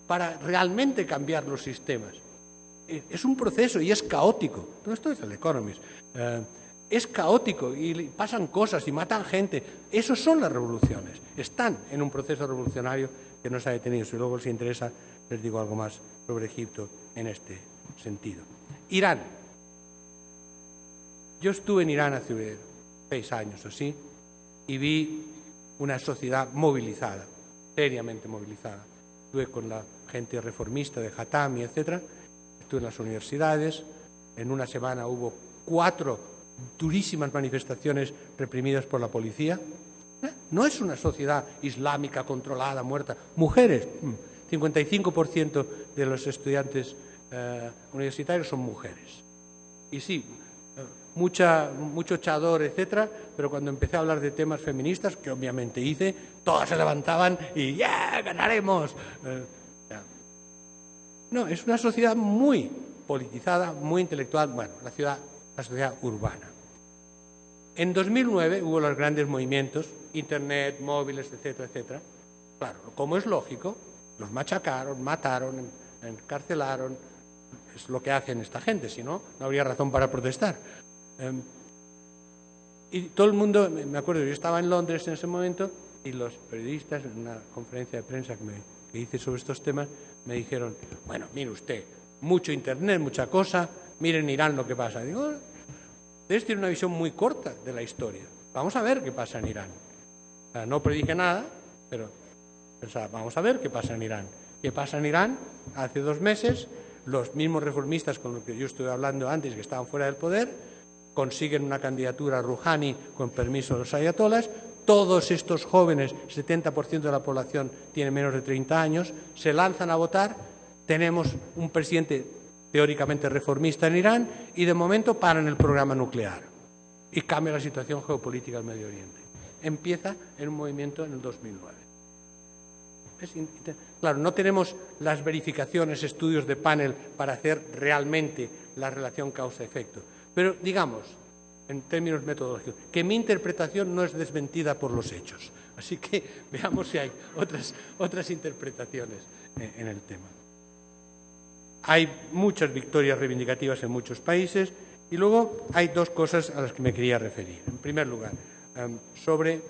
para realmente cambiar los sistemas. Es un proceso y es caótico. Todo esto es el Economist. Es caótico y pasan cosas y matan gente. Esas son las revoluciones. Están en un proceso revolucionario que no se ha detenido. Si luego les interesa, les digo algo más sobre Egipto en este sentido. Irán. Yo estuve en Irán hace 6 años o así y vi una sociedad movilizada, seriamente movilizada. Estuve con la gente reformista de Hatami, etc. Estuve en las universidades. En una semana hubo 4 durísimas manifestaciones reprimidas por la policía. No es una sociedad islámica controlada, muerta. Mujeres, 55% de los estudiantes universitarios son mujeres. Y sí, mucho chador, etcétera, pero cuando empecé a hablar de temas feministas, que obviamente hice, todas se levantaban y ¡ya, ganaremos! No, es una sociedad muy politizada, muy intelectual, bueno, la sociedad urbana. En 2009 hubo los grandes movimientos, Internet, móviles, etcétera, etcétera. Claro, como es lógico, los machacaron, mataron, encarcelaron. Es lo que hacen esta gente, si no, no habría razón para protestar. Y todo el mundo, me acuerdo, yo estaba en Londres en ese momento y los periodistas, en una conferencia de prensa que me que hice sobre estos temas, me dijeron, bueno, mire usted, mucho Internet, mucha cosa, miren Irán lo que pasa. Digo, ustedes tienen una visión muy corta de la historia. Vamos a ver qué pasa en Irán. No predije nada, pero vamos a ver qué pasa en Irán. ¿Qué pasa en Irán? Hace 2 meses, los mismos reformistas con los que yo estuve hablando antes, que estaban fuera del poder, consiguen una candidatura a Rouhani con permiso de los ayatolás. Todos estos jóvenes, 70% de la población tiene menos de 30 años, se lanzan a votar. Tenemos un presidente teóricamente reformista en Irán y de momento paran el programa nuclear y cambia la situación geopolítica del Medio Oriente. Empieza en un movimiento en el 2009. Claro, no tenemos las verificaciones, estudios de panel para hacer realmente la relación causa-efecto, pero digamos, en términos metodológicos, que mi interpretación no es desmentida por los hechos. Así que veamos si hay otras interpretaciones en el tema. Hay muchas victorias reivindicativas en muchos países y luego hay 2 cosas a las que me quería referir. En primer lugar, sobre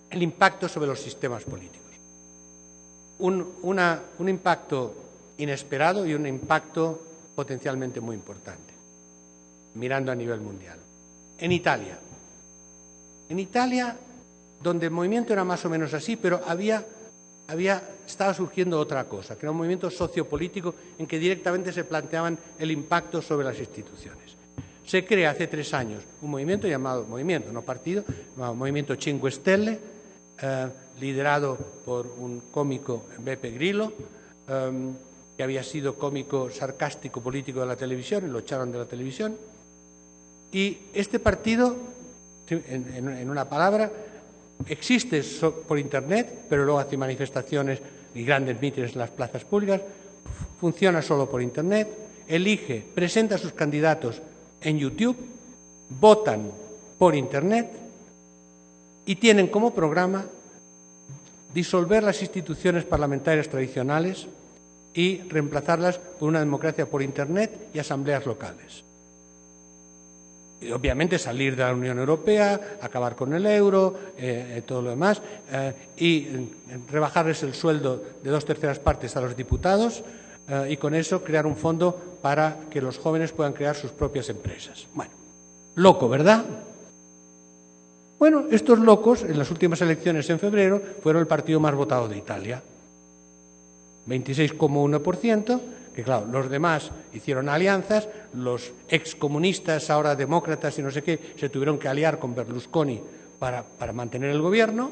el impacto sobre los sistemas políticos. Un impacto inesperado y un impacto potencialmente muy importante, mirando a nivel mundial. En Italia, donde el movimiento era más o menos así, pero estaba surgiendo otra cosa, que era un movimiento sociopolítico en que directamente se planteaban el impacto sobre las instituciones. Se crea hace 3 años un movimiento llamado, no partido, llamado Movimiento Cinque Stelle, liderado por un cómico, Beppe Grillo, que había sido cómico sarcástico político de la televisión, y lo echaron de la televisión. Y este partido, en una palabra, existe por Internet, pero luego hace manifestaciones y grandes mítines en las plazas públicas, funciona solo por Internet, presenta a sus candidatos en YouTube, votan por Internet y tienen como programa disolver las instituciones parlamentarias tradicionales y reemplazarlas por una democracia por Internet y asambleas locales. Y obviamente salir de la Unión Europea, acabar con el euro, todo lo demás, y rebajarles el sueldo de 2/3 partes a los diputados y con eso crear un fondo para que los jóvenes puedan crear sus propias empresas. Bueno, loco, ¿verdad? Bueno, estos locos, en las últimas elecciones en febrero, fueron el partido más votado de Italia. 26,1%, que claro, los demás hicieron alianzas, los excomunistas, ahora demócratas y no sé qué, se tuvieron que aliar con Berlusconi para mantener el gobierno.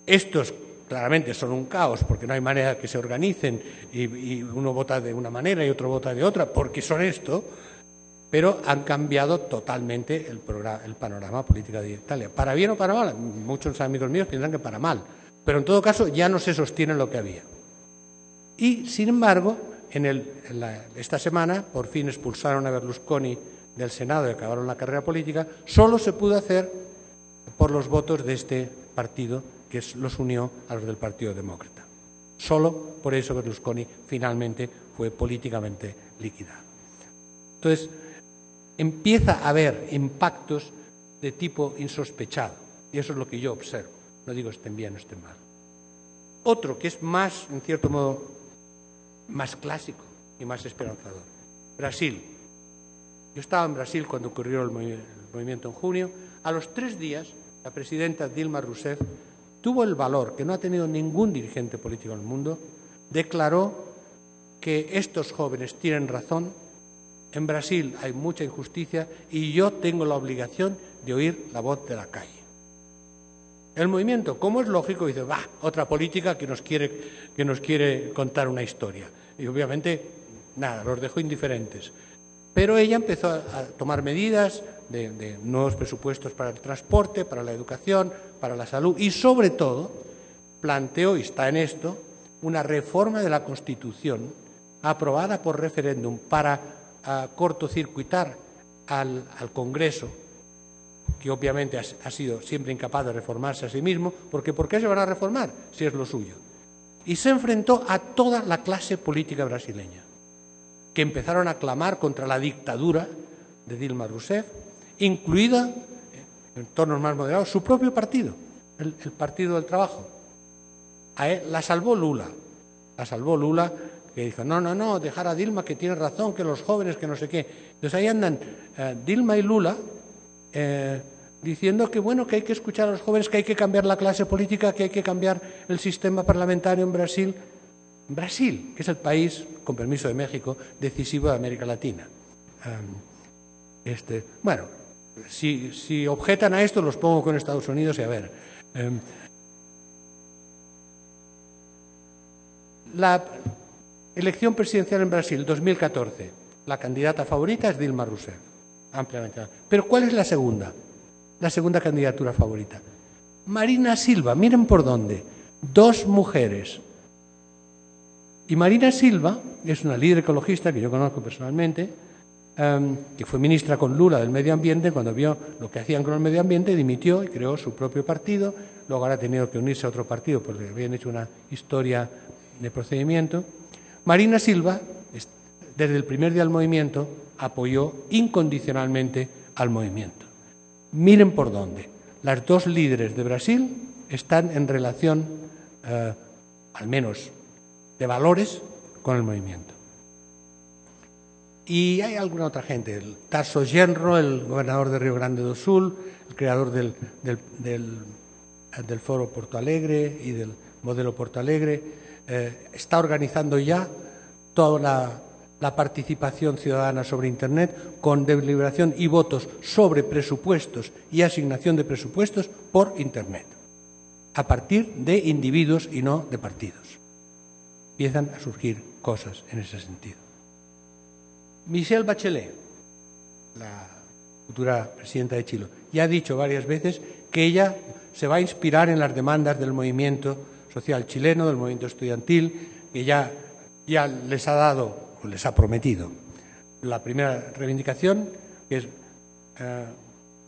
Estos claramente son un caos porque no hay manera que se organicen y uno vota de una manera y otro vota de otra, porque son esto. Pero han cambiado totalmente el panorama político de Italia. Para bien o para mal, muchos amigos míos piensan que para mal, pero en todo caso ya no se sostiene lo que había. Y, sin embargo, esta semana por fin expulsaron a Berlusconi del Senado y acabaron la carrera política. Solo se pudo hacer por los votos de este partido que los unió a los del Partido Demócrata. Solo por eso Berlusconi finalmente fue políticamente liquidado. Entonces, empieza a haber impactos de tipo insospechado, y eso es lo que yo observo. No digo estén bien o estén mal. Otro que es más, en cierto modo, más clásico y más esperanzador. Brasil. Yo estaba en Brasil cuando ocurrió el movimiento en junio. A los 3 días, la presidenta Dilma Rousseff tuvo el valor, que no ha tenido ningún dirigente político en el mundo, declaró que estos jóvenes tienen razón. En Brasil hay mucha injusticia y yo tengo la obligación de oír la voz de la calle. El movimiento, como es lógico, dice, otra política que nos quiere contar una historia. Y obviamente, nada, los dejó indiferentes. Pero ella empezó a tomar medidas de nuevos presupuestos para el transporte, para la educación, para la salud y, sobre todo, planteó, y está en esto, una reforma de la Constitución aprobada por referéndum para cortocircuitar al Congreso, que obviamente ha sido siempre incapaz de reformarse a sí mismo, porque ¿por qué se van a reformar si es lo suyo? Y se enfrentó a toda la clase política brasileña, que empezaron a clamar contra la dictadura de Dilma Rousseff, incluida, en tonos más moderados, su propio partido, el Partido del Trabajo. La salvó Lula. La salvó Lula, que dijo, no, dejar a Dilma, que tiene razón, que los jóvenes, que no sé qué. Entonces ahí andan Dilma y Lula diciendo que, bueno, que hay que escuchar a los jóvenes, que hay que cambiar la clase política, que hay que cambiar el sistema parlamentario en Brasil. Brasil, que es el país, con permiso de México, decisivo de América Latina. Bueno, si objetan a esto, los pongo con Estados Unidos y a ver. La elección presidencial en Brasil, 2014, la candidata favorita es Dilma Rousseff, ampliamente. Pero ¿cuál es la segunda? La segunda candidatura favorita. Marina Silva, miren por dónde. 2 mujeres. Y Marina Silva es una líder ecologista que yo conozco personalmente, que fue ministra con Lula del Medio Ambiente. Cuando vio lo que hacían con el medio ambiente, dimitió y creó su propio partido. Luego ahora ha tenido que unirse a otro partido porque habían hecho una historia de procedimiento. Marina Silva, desde el primer día del movimiento, apoyó incondicionalmente al movimiento. Miren por dónde. Las 2 líderes de Brasil están en relación, al menos de valores, con el movimiento. Y hay alguna otra gente, el Tarso Genro, el gobernador de Río Grande do Sul, el creador del Foro Porto Alegre y del modelo Porto Alegre, está organizando ya toda la participación ciudadana sobre Internet con deliberación y votos sobre presupuestos y asignación de presupuestos por Internet, a partir de individuos y no de partidos. Empiezan a surgir cosas en ese sentido. Michelle Bachelet, la futura presidenta de Chile, ya ha dicho varias veces que ella se va a inspirar en las demandas del movimiento social chileno, del movimiento estudiantil, que ya les ha dado, o les ha prometido, la primera reivindicación, que es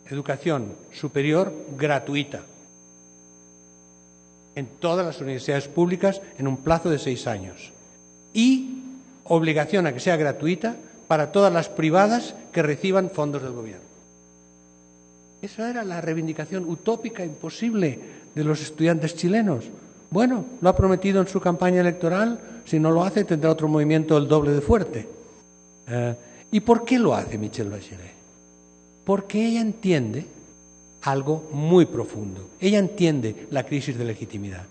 educación superior gratuita en todas las universidades públicas en un plazo de 6 años. Y obligación a que sea gratuita para todas las privadas que reciban fondos del gobierno. Esa era la reivindicación utópica, imposible, de los estudiantes chilenos. Bueno, lo ha prometido en su campaña electoral. Si no lo hace, tendrá otro movimiento el doble de fuerte. ¿Y por qué lo hace Michelle Bachelet? Porque ella entiende algo muy profundo. Ella entiende la crisis de legitimidad.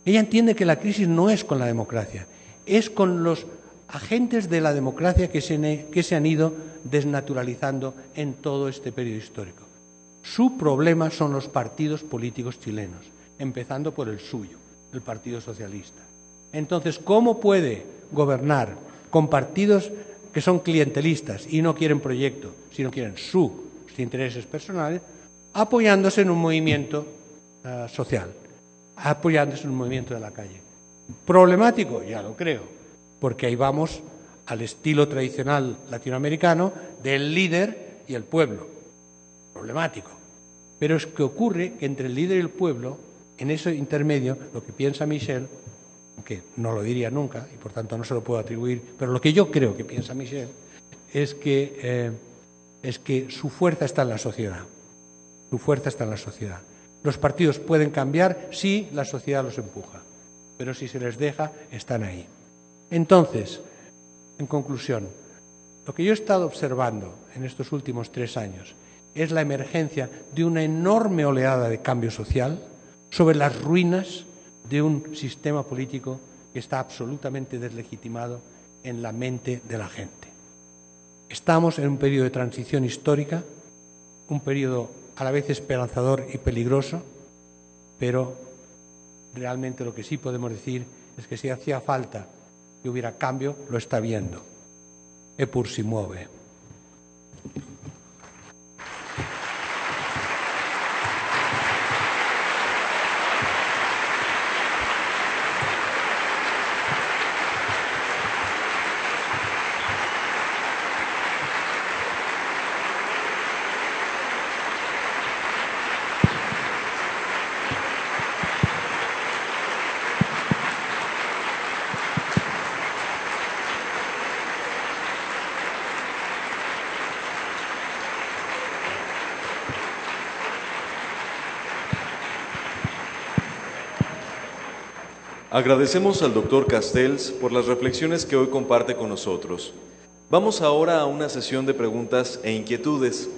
Ella entiende que la crisis no es con la democracia, es con los agentes de la democracia que se han ido desnaturalizando en todo este periodo histórico. Su problema son los partidos políticos chilenos, empezando por el suyo, el Partido Socialista. Entonces, ¿cómo puede gobernar con partidos que son clientelistas y no quieren proyecto, sino quieren sus intereses personales, apoyándose en un movimiento social, apoyándose en un movimiento de la calle? ¿Problemático? Ya lo creo, porque ahí vamos al estilo tradicional latinoamericano del líder y el pueblo. Problemático. Pero es que ocurre que entre el líder y el pueblo, en ese intermedio, lo que piensa Michelle, que no lo diría nunca y por tanto no se lo puedo atribuir, pero lo que yo creo que piensa Michelle es que su fuerza está en la sociedad. Su fuerza está en la sociedad. Los partidos pueden cambiar si la sociedad los empuja, pero si se les deja, están ahí. Entonces, en conclusión, lo que yo he estado observando en estos últimos 3 años es la emergencia de una enorme oleada de cambio social sobre las ruinas de un sistema político que está absolutamente deslegitimado en la mente de la gente. Estamos en un periodo de transición histórica, un periodo a la vez esperanzador y peligroso, pero realmente lo que sí podemos decir es que si hacía falta que hubiera cambio, lo está viendo. Eppur si muove. Agradecemos al Dr. Castells por las reflexiones que hoy comparte con nosotros. Vamos ahora a una sesión de preguntas e inquietudes.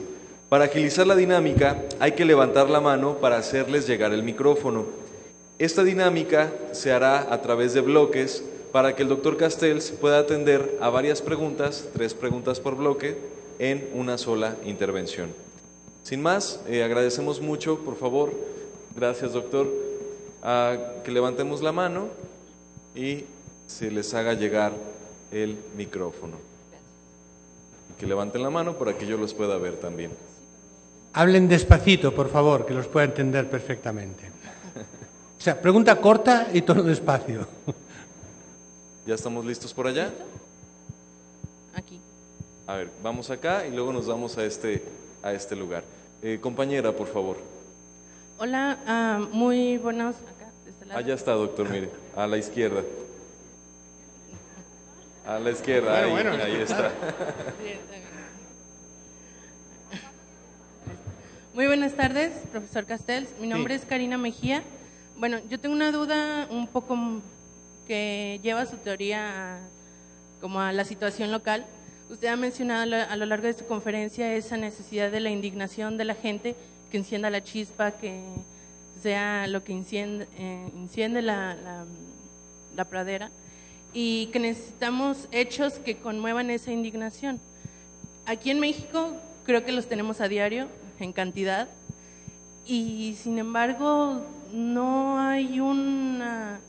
Para agilizar la dinámica, hay que levantar la mano para hacerles llegar el micrófono. Esta dinámica se hará a través de bloques para que el Dr. Castells pueda atender a varias preguntas, 3 preguntas por bloque, en una sola intervención. Sin más, agradecemos mucho, por favor, gracias doctor, que levantemos la mano y se les haga llegar el micrófono. Y que levanten la mano para que yo los pueda ver también. Hablen despacito, por favor, que los pueda entender perfectamente. O sea, pregunta corta y tono despacio. ¿Ya estamos listos por allá? Aquí. A ver, vamos acá y luego nos vamos a este lugar. Compañera, por favor. Hola, muy buenos. Acá, de este lado. Allá está, doctor, mire, a la izquierda. A la izquierda, ahí está. Muy buenas tardes, profesor Castells. Mi nombre es Karina Mejía. Bueno, yo tengo una duda un poco que lleva su teoría como a la situación local. Usted ha mencionado a lo largo de su conferencia esa necesidad de la indignación de la gente, que encienda la chispa, que sea lo que enciende la pradera, y que necesitamos hechos que conmuevan esa indignación. Aquí en México creo que los tenemos a diario, en cantidad, y sin embargo no hay un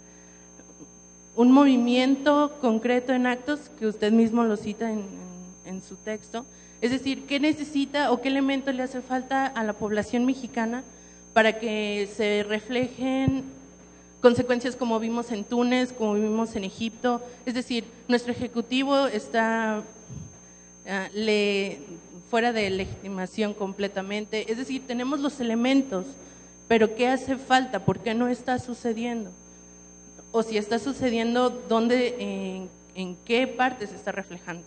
movimiento concreto en actos, que usted mismo lo cita en su texto. Es decir, ¿qué necesita o qué elemento le hace falta a la población mexicana para que se reflejen consecuencias como vimos en Túnez, como vimos en Egipto? Es decir, nuestro ejecutivo está fuera de legitimación completamente. Es decir, tenemos los elementos, pero ¿qué hace falta? ¿Por qué no está sucediendo? O si está sucediendo, ¿dónde, en qué parte se está reflejando?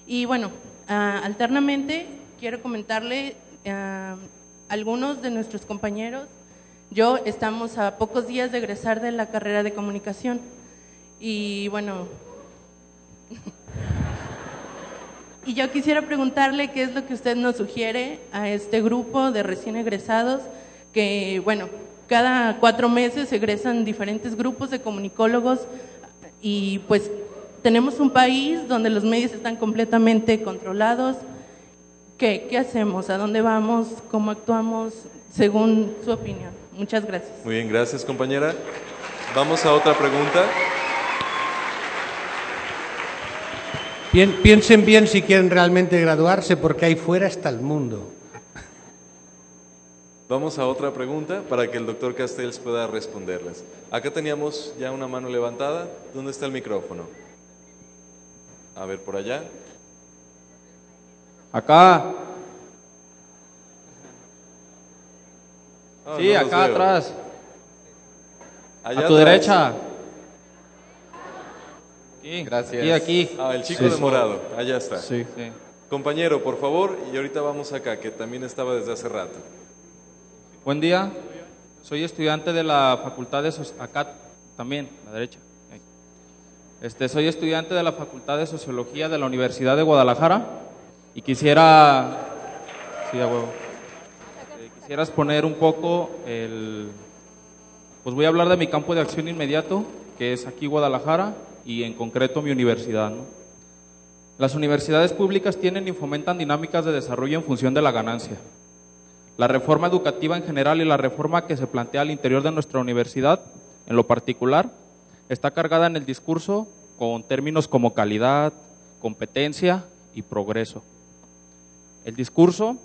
Y bueno, alternamente quiero comentarle algunos de nuestros compañeros. Yo estamos a pocos días de egresar de la carrera de comunicación y bueno, y yo quisiera preguntarle qué es lo que usted nos sugiere a este grupo de recién egresados, que bueno, cada 4 meses egresan diferentes grupos de comunicólogos y pues tenemos un país donde los medios están completamente controlados. ¿Qué hacemos? ¿A dónde vamos? ¿Cómo actuamos? Según su opinión. Muchas gracias. Muy bien, gracias compañera. Vamos a otra pregunta. Piensen bien si quieren realmente graduarse, porque ahí fuera está el mundo. Vamos a otra pregunta para que el doctor Castells pueda responderles. Acá teníamos ya una mano levantada. ¿Dónde está el micrófono? A ver, por allá. Acá. Oh, Sí, no acá los veo. atrás. Allá A tu atrás. derecha. Aquí. Gracias. Aquí. Ah, el chico Sí, de sí. morado. Allá está. Sí. Compañero, por favor, y ahorita vamos acá, que también estaba desde hace rato. Buen día. Soy estudiante de la Facultad de acá también, a la derecha. Soy estudiante de la Facultad de Sociología de la Universidad de Guadalajara y quisiera, sí, a huevo. Quisiera exponer un poco pues voy a hablar de mi campo de acción inmediato, que es aquí Guadalajara y en concreto mi universidad, ¿no? Las universidades públicas tienen y fomentan dinámicas de desarrollo en función de la ganancia. La reforma educativa en general y la reforma que se plantea al interior de nuestra universidad, en lo particular, está cargada en el discurso con términos como calidad, competencia y progreso. El discurso,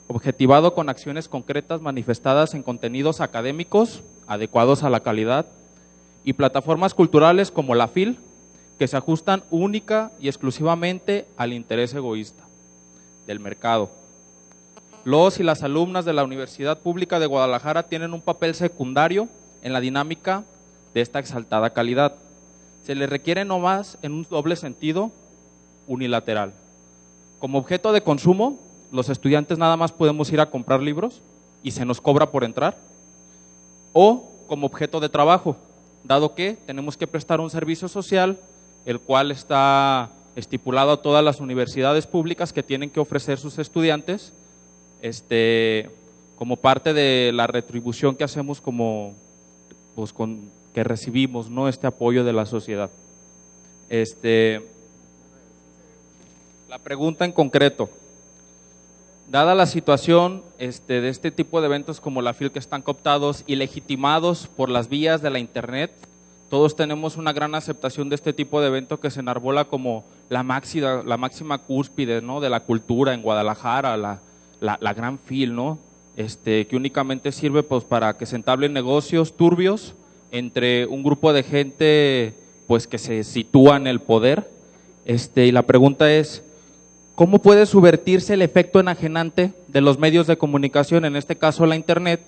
objetivado con acciones concretas manifestadas en contenidos académicos adecuados a la calidad y plataformas culturales como la FIL, que se ajustan única y exclusivamente al interés egoísta del mercado. Los y las alumnas de la Universidad Pública de Guadalajara tienen un papel secundario en la dinámica de esta exaltada calidad. Se les requiere no más en un doble sentido unilateral. Como objeto de consumo, los estudiantes nada más podemos ir a comprar libros y se nos cobra por entrar, o como objeto de trabajo, dado que tenemos que prestar un servicio social, el cual está estipulado a todas las universidades públicas que tienen que ofrecer sus estudiantes, como parte de la retribución que hacemos que recibimos, ¿no?, este apoyo de la sociedad. La pregunta en concreto: dada la situación de este tipo de eventos como la FIL, que están cooptados y legitimados por las vías de la Internet, todos tenemos una gran aceptación de este tipo de evento que se enarbola como la máxima cúspide, ¿no?, de la cultura en Guadalajara, la gran FIL, ¿no?, que únicamente sirve pues para que se entablen negocios turbios entre un grupo de gente pues que se sitúa en el poder. Y la pregunta es: ¿cómo puede subvertirse el efecto enajenante de los medios de comunicación, en este caso la Internet,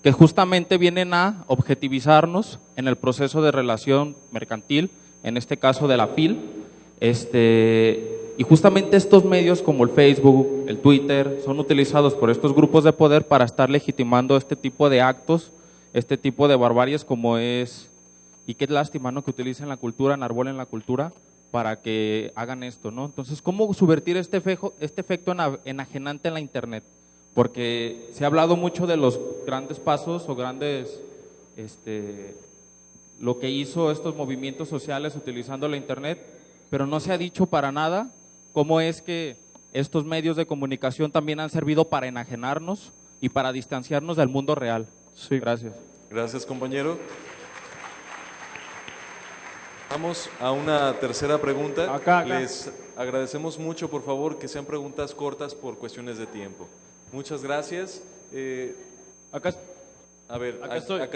que justamente vienen a objetivizarnos en el proceso de relación mercantil, en este caso de la FIL? Y justamente estos medios como el Facebook, el Twitter, son utilizados por estos grupos de poder para estar legitimando este tipo de actos, este tipo de barbaries como es, y qué lástima, ¿no?, que utilicen la cultura, enarbolen la cultura para que hagan esto, ¿no? Entonces, ¿cómo subvertir este efecto enajenante en la Internet? Porque se ha hablado mucho de los grandes pasos o lo que hizo estos movimientos sociales utilizando la Internet, pero no se ha dicho para nada cómo es que estos medios de comunicación también han servido para enajenarnos y para distanciarnos del mundo real. Sí. Gracias. Gracias, compañero. Vamos a una tercera pregunta. Acá. Les agradecemos mucho, por favor, que sean preguntas cortas por cuestiones de tiempo. Muchas gracias. Acá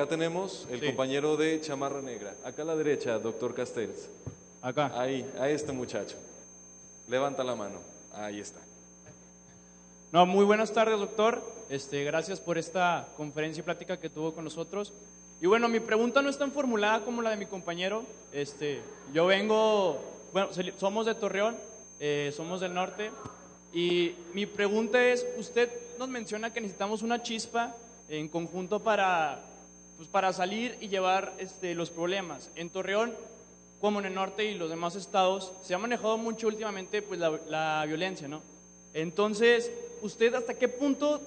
tenemos el compañero de chamarra negra. Acá a la derecha, doctor Castells. Acá. Ahí, a este muchacho. Levanta la mano. Ahí está. No, muy buenas tardes, doctor. Gracias por esta conferencia y plática que tuvo con nosotros. Y bueno, mi pregunta no es tan formulada como la de mi compañero. Yo somos de Torreón, somos del norte, y mi pregunta es: usted nos menciona que necesitamos una chispa en conjunto para salir y llevar los problemas. En Torreón, como en el norte y los demás estados, se ha manejado mucho últimamente pues la violencia, ¿no? Entonces, ¿usted hasta qué punto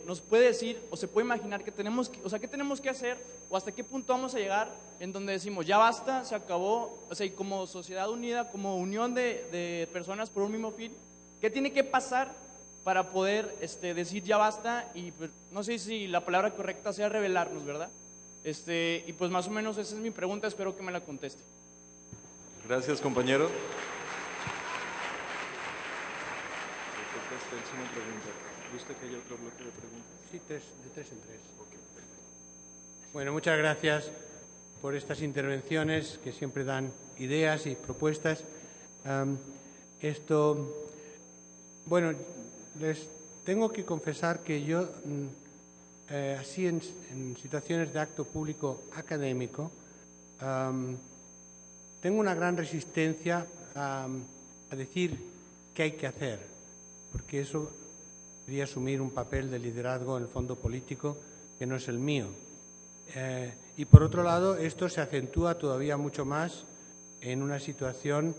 nos puede decir o se puede imaginar qué tenemos que hacer, o hasta qué punto vamos a llegar en donde decimos ya basta, se acabó? O sea, y como sociedad unida, como unión de personas por un mismo fin, ¿qué tiene que pasar para poder decir ya basta? Y pues, no sé si la palabra correcta sea rebelarnos, ¿verdad? Y pues más o menos esa es mi pregunta, espero que me la conteste. Gracias, compañero. ¿Gusta que haya otro bloque de preguntas? Sí, de tres en tres. Okay, perfecto. Bueno, muchas gracias por estas intervenciones que siempre dan ideas y propuestas. Bueno, les tengo que confesar que yo, así en situaciones de acto público académico, tengo una gran resistencia a decir qué hay que hacer, porque eso sería asumir un papel de liderazgo en el fondo político que no es el mío. Y por otro lado, esto se acentúa todavía mucho más en una situación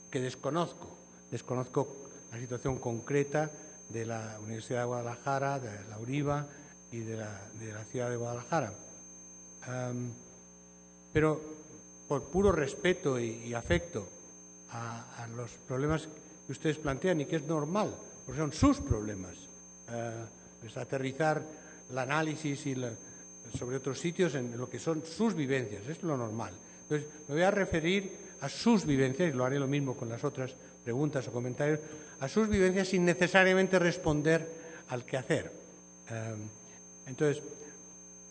que desconozco. Desconozco la situación concreta de la Universidad de Guadalajara, de la URIVA y de la ciudad de Guadalajara. Pero por puro respeto y afecto a los problemas que ustedes plantean, y que es normal, porque son sus problemas, es aterrizar el análisis sobre otros sitios en lo que son sus vivencias, es lo normal. Entonces, me voy a referir a sus vivencias, y lo haré lo mismo con las otras preguntas o comentarios, a sus vivencias sin necesariamente responder al qué hacer. Entonces,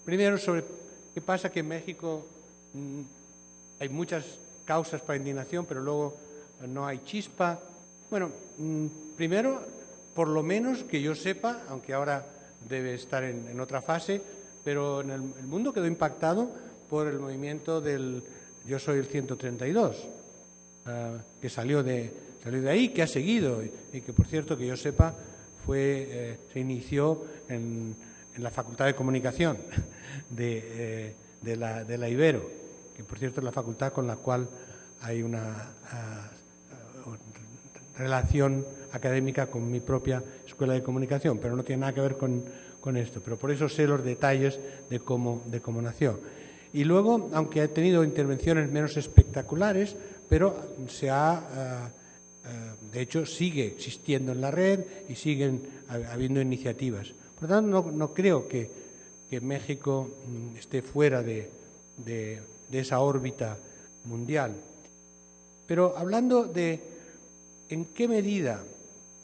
primero sobre qué pasa que en México hay muchas causas para indignación, pero luego no hay chispa. Bueno, primero, por lo menos que yo sepa, aunque ahora debe estar en otra fase, pero en el mundo quedó impactado por el movimiento del Yo Soy el 132, que salió de ahí, que ha seguido y que, por cierto, que yo sepa, se inició en la Facultad de Comunicación de de la Ibero, que por cierto es la facultad con la cual hay una relación académica con mi propia escuela de comunicación, pero no tiene nada que ver con esto. Pero por eso sé los detalles de cómo nació. Y luego, aunque ha tenido intervenciones menos espectaculares, pero de hecho sigue existiendo en la red y siguen habiendo iniciativas. Por lo tanto, no creo que México esté fuera de esa órbita mundial. Pero hablando de en qué medida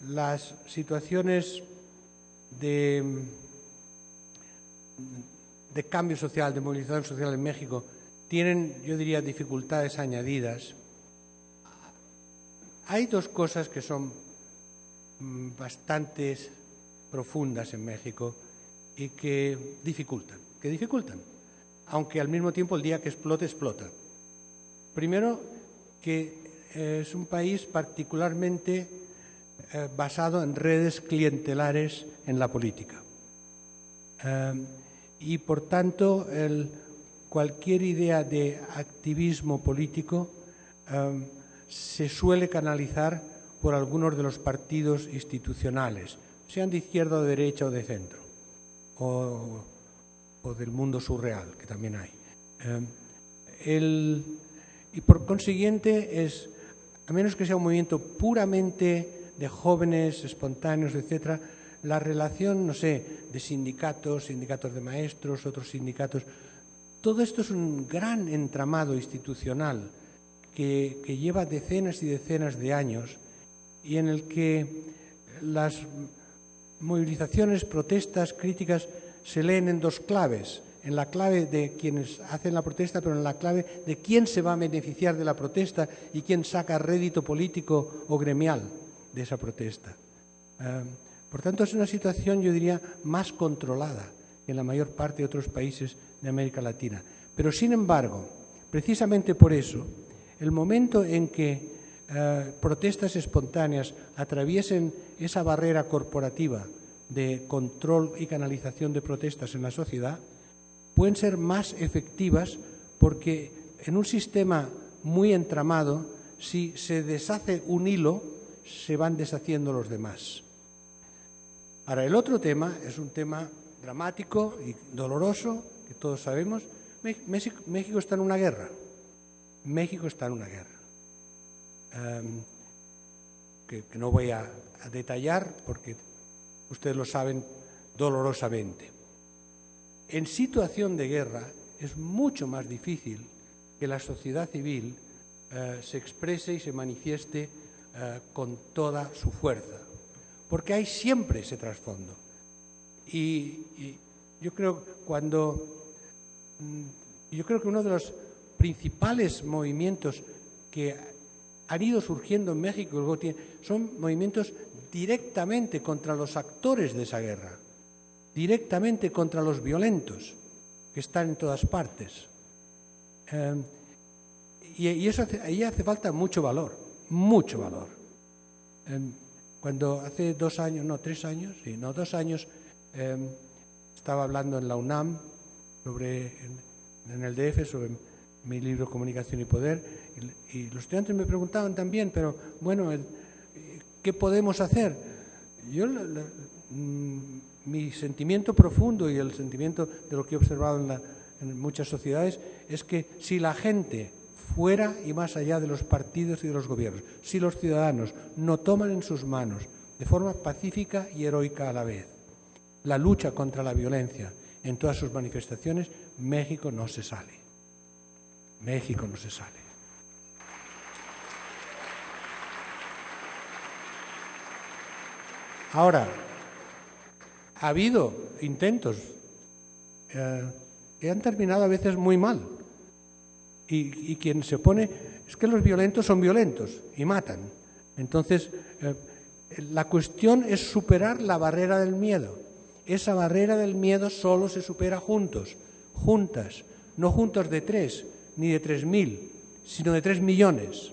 las situaciones de cambio social, de movilización social en México, tienen, yo diría, dificultades añadidas, hay dos cosas que son bastante profundas en México y que dificultan, aunque al mismo tiempo el día que explote, explota. Primero, que es un país particularmente basado en redes clientelares en la política. Y por tanto, cualquier idea de activismo político se suele canalizar por algunos de los partidos institucionales, sean de izquierda o de derecha o de centro, o del mundo surreal, que también hay. Y por consiguiente, a menos que sea un movimiento puramente de jóvenes, espontáneos, etcétera, la relación, no sé, de sindicatos de maestros, otros sindicatos, todo esto es un gran entramado institucional que lleva decenas y decenas de años y en el que las movilizaciones, protestas, críticas se leen en dos claves. En la clave de quienes hacen la protesta, pero en la clave de quién se va a beneficiar de la protesta y quién saca rédito político o gremial de esa protesta. Por tanto, es una situación, yo diría, más controlada que en la mayor parte de otros países de América Latina. Pero, sin embargo, precisamente por eso, el momento en que protestas espontáneas atraviesen esa barrera corporativa de control y canalización de protestas en la sociedad, pueden ser más efectivas porque en un sistema muy entramado, si se deshace un hilo, se van deshaciendo los demás. Ahora, el otro tema es un tema dramático y doloroso, que todos sabemos. México está en una guerra. México está en una guerra. Que no voy a detallar porque ustedes lo saben dolorosamente. En situación de guerra es mucho más difícil que la sociedad civil se exprese y se manifieste con toda su fuerza, porque hay siempre ese trasfondo. Y yo creo que uno de los principales movimientos que han ido surgiendo en México son movimientos directamente contra los actores de esa guerra, directamente contra los violentos que están en todas partes. Y eso ahí hace falta mucho valor, mucho valor. Cuando hace 2 años, estaba hablando en la UNAM en el DF sobre mi libro Comunicación y Poder, y los estudiantes me preguntaban también, pero bueno, ¿qué podemos hacer? Yo mi sentimiento profundo y el sentimiento de lo que he observado en muchas sociedades es que si la gente fuera y más allá de los partidos y de los gobiernos, si los ciudadanos no toman en sus manos de forma pacífica y heroica a la vez la lucha contra la violencia en todas sus manifestaciones, México no se sale. México no se sale. Ahora, ha habido intentos que han terminado a veces muy mal. Y quien se opone es que los violentos son violentos y matan. Entonces, la cuestión es superar la barrera del miedo. Esa barrera del miedo solo se supera juntos, juntas, no juntos de 3 ni de 3.000, sino de 3 millones.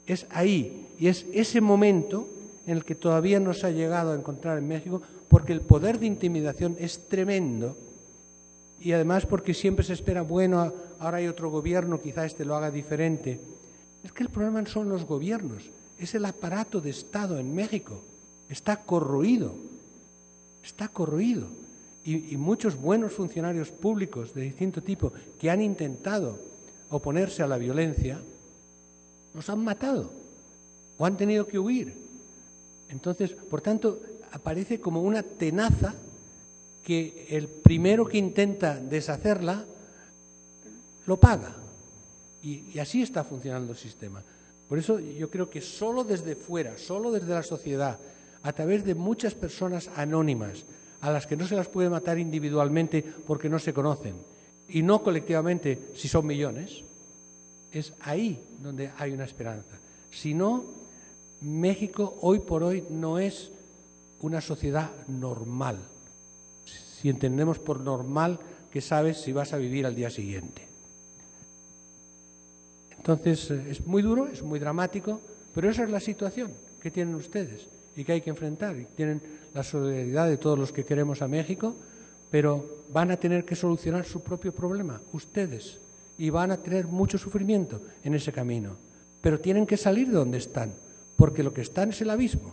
Es ahí, y es ese momento en el que todavía no se ha llegado a encontrar en México, porque el poder de intimidación es tremendo y además porque siempre se espera, bueno, ahora hay otro gobierno, quizá este lo haga diferente. Es que el problema no son los gobiernos, es el aparato de Estado en México. Está corroído, está corroído. Y muchos buenos funcionarios públicos de distinto tipo que han intentado oponerse a la violencia, los han matado o han tenido que huir. Entonces, por tanto, aparece como una tenaza que el primero que intenta deshacerla lo paga. Y así está funcionando el sistema. Por eso yo creo que solo desde fuera, solo desde la sociedad, a través de muchas personas anónimas, a las que no se las puede matar individualmente porque no se conocen, y no colectivamente si son millones, es ahí donde hay una esperanza. Si no, México hoy por hoy no es una sociedad normal, si entendemos por normal que sabes si vas a vivir al día siguiente. Entonces, es muy duro, es muy dramático, pero esa es la situación que tienen ustedes y que hay que enfrentar. Y tienen la solidaridad de todos los que queremos a México, pero van a tener que solucionar su propio problema, ustedes, y van a tener mucho sufrimiento en ese camino. Pero tienen que salir de donde están, porque lo que están es el abismo.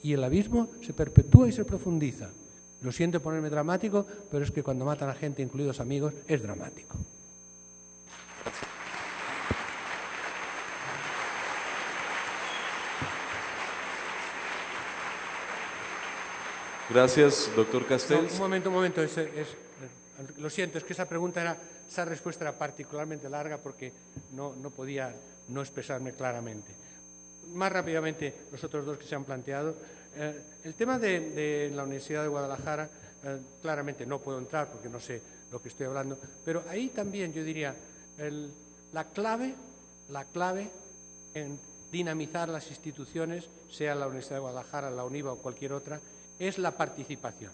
Y el abismo se perpetúa y se profundiza. Lo siento ponerme dramático, pero es que cuando matan a gente, incluidos amigos, es dramático. Gracias, doctor Castells. No, un momento. Lo siento, es que esa respuesta era particularmente larga porque no podía no expresarme claramente. Más rápidamente, los otros dos que se han planteado. El tema de la Universidad de Guadalajara, claramente no puedo entrar porque no sé lo que estoy hablando, pero ahí también yo diría, la clave en dinamizar las instituciones, sea la Universidad de Guadalajara, la UNIVA o cualquier otra, es la participación.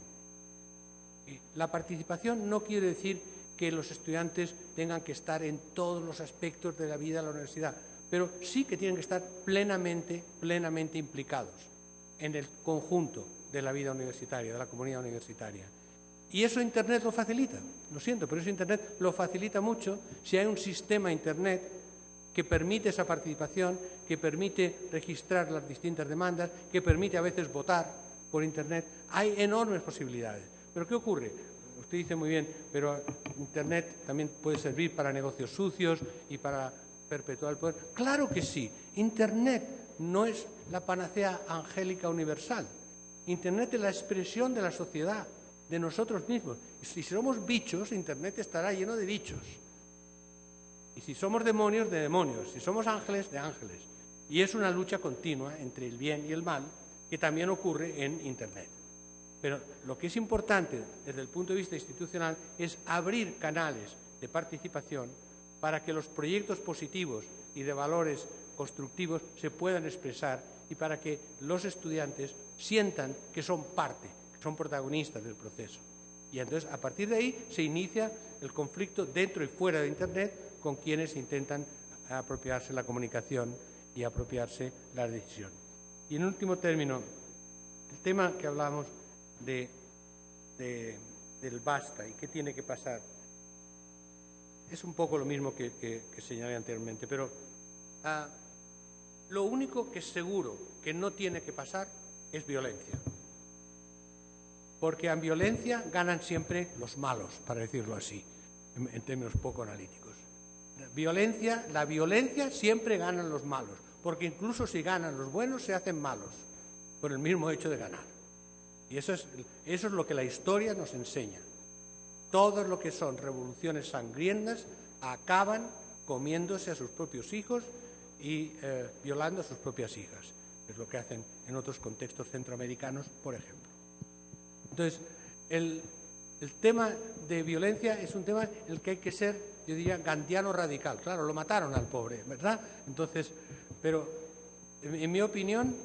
La participación no quiere decir que los estudiantes tengan que estar en todos los aspectos de la vida de la universidad, pero sí que tienen que estar plenamente implicados en el conjunto de la vida universitaria, de la comunidad universitaria. Y eso Internet lo facilita, lo siento, pero eso Internet lo facilita mucho si hay un sistema Internet que permite esa participación, que permite registrar las distintas demandas, que permite a veces votar por Internet. Hay enormes posibilidades. ¿Pero qué ocurre? Usted dice muy bien, pero Internet también puede servir para negocios sucios y para perpetuar el poder. Claro que sí. Internet no es la panacea angélica universal. Internet es la expresión de la sociedad, de nosotros mismos. Y si somos bichos, Internet estará lleno de bichos. Y si somos demonios, de demonios. Si somos ángeles, de ángeles. Y es una lucha continua entre el bien y el mal que también ocurre en Internet. Pero lo que es importante desde el punto de vista institucional es abrir canales de participación para que los proyectos positivos y de valores constructivos se puedan expresar y para que los estudiantes sientan que son parte, que son protagonistas del proceso. Y entonces, a partir de ahí, se inicia el conflicto dentro y fuera de Internet con quienes intentan apropiarse la comunicación y apropiarse la decisión. Y en último término, el tema que hablamos del basta y qué tiene que pasar es un poco lo mismo que señalé anteriormente, pero lo único que es seguro que no tiene que pasar es violencia. Porque en violencia ganan siempre los malos, para decirlo así, en términos poco analíticos. La violencia siempre ganan los malos, porque incluso si ganan los buenos se hacen malos por el mismo hecho de ganar. Y eso es lo que la historia nos enseña. Todo lo que son revoluciones sangrientas acaban comiéndose a sus propios hijos y violando a sus propias hijas. Es lo que hacen en otros contextos centroamericanos, por ejemplo. Entonces, el tema de violencia es un tema en el que hay que ser, yo diría, gandiano radical. Claro, lo mataron al pobre, ¿verdad? Entonces, pero en mi opinión,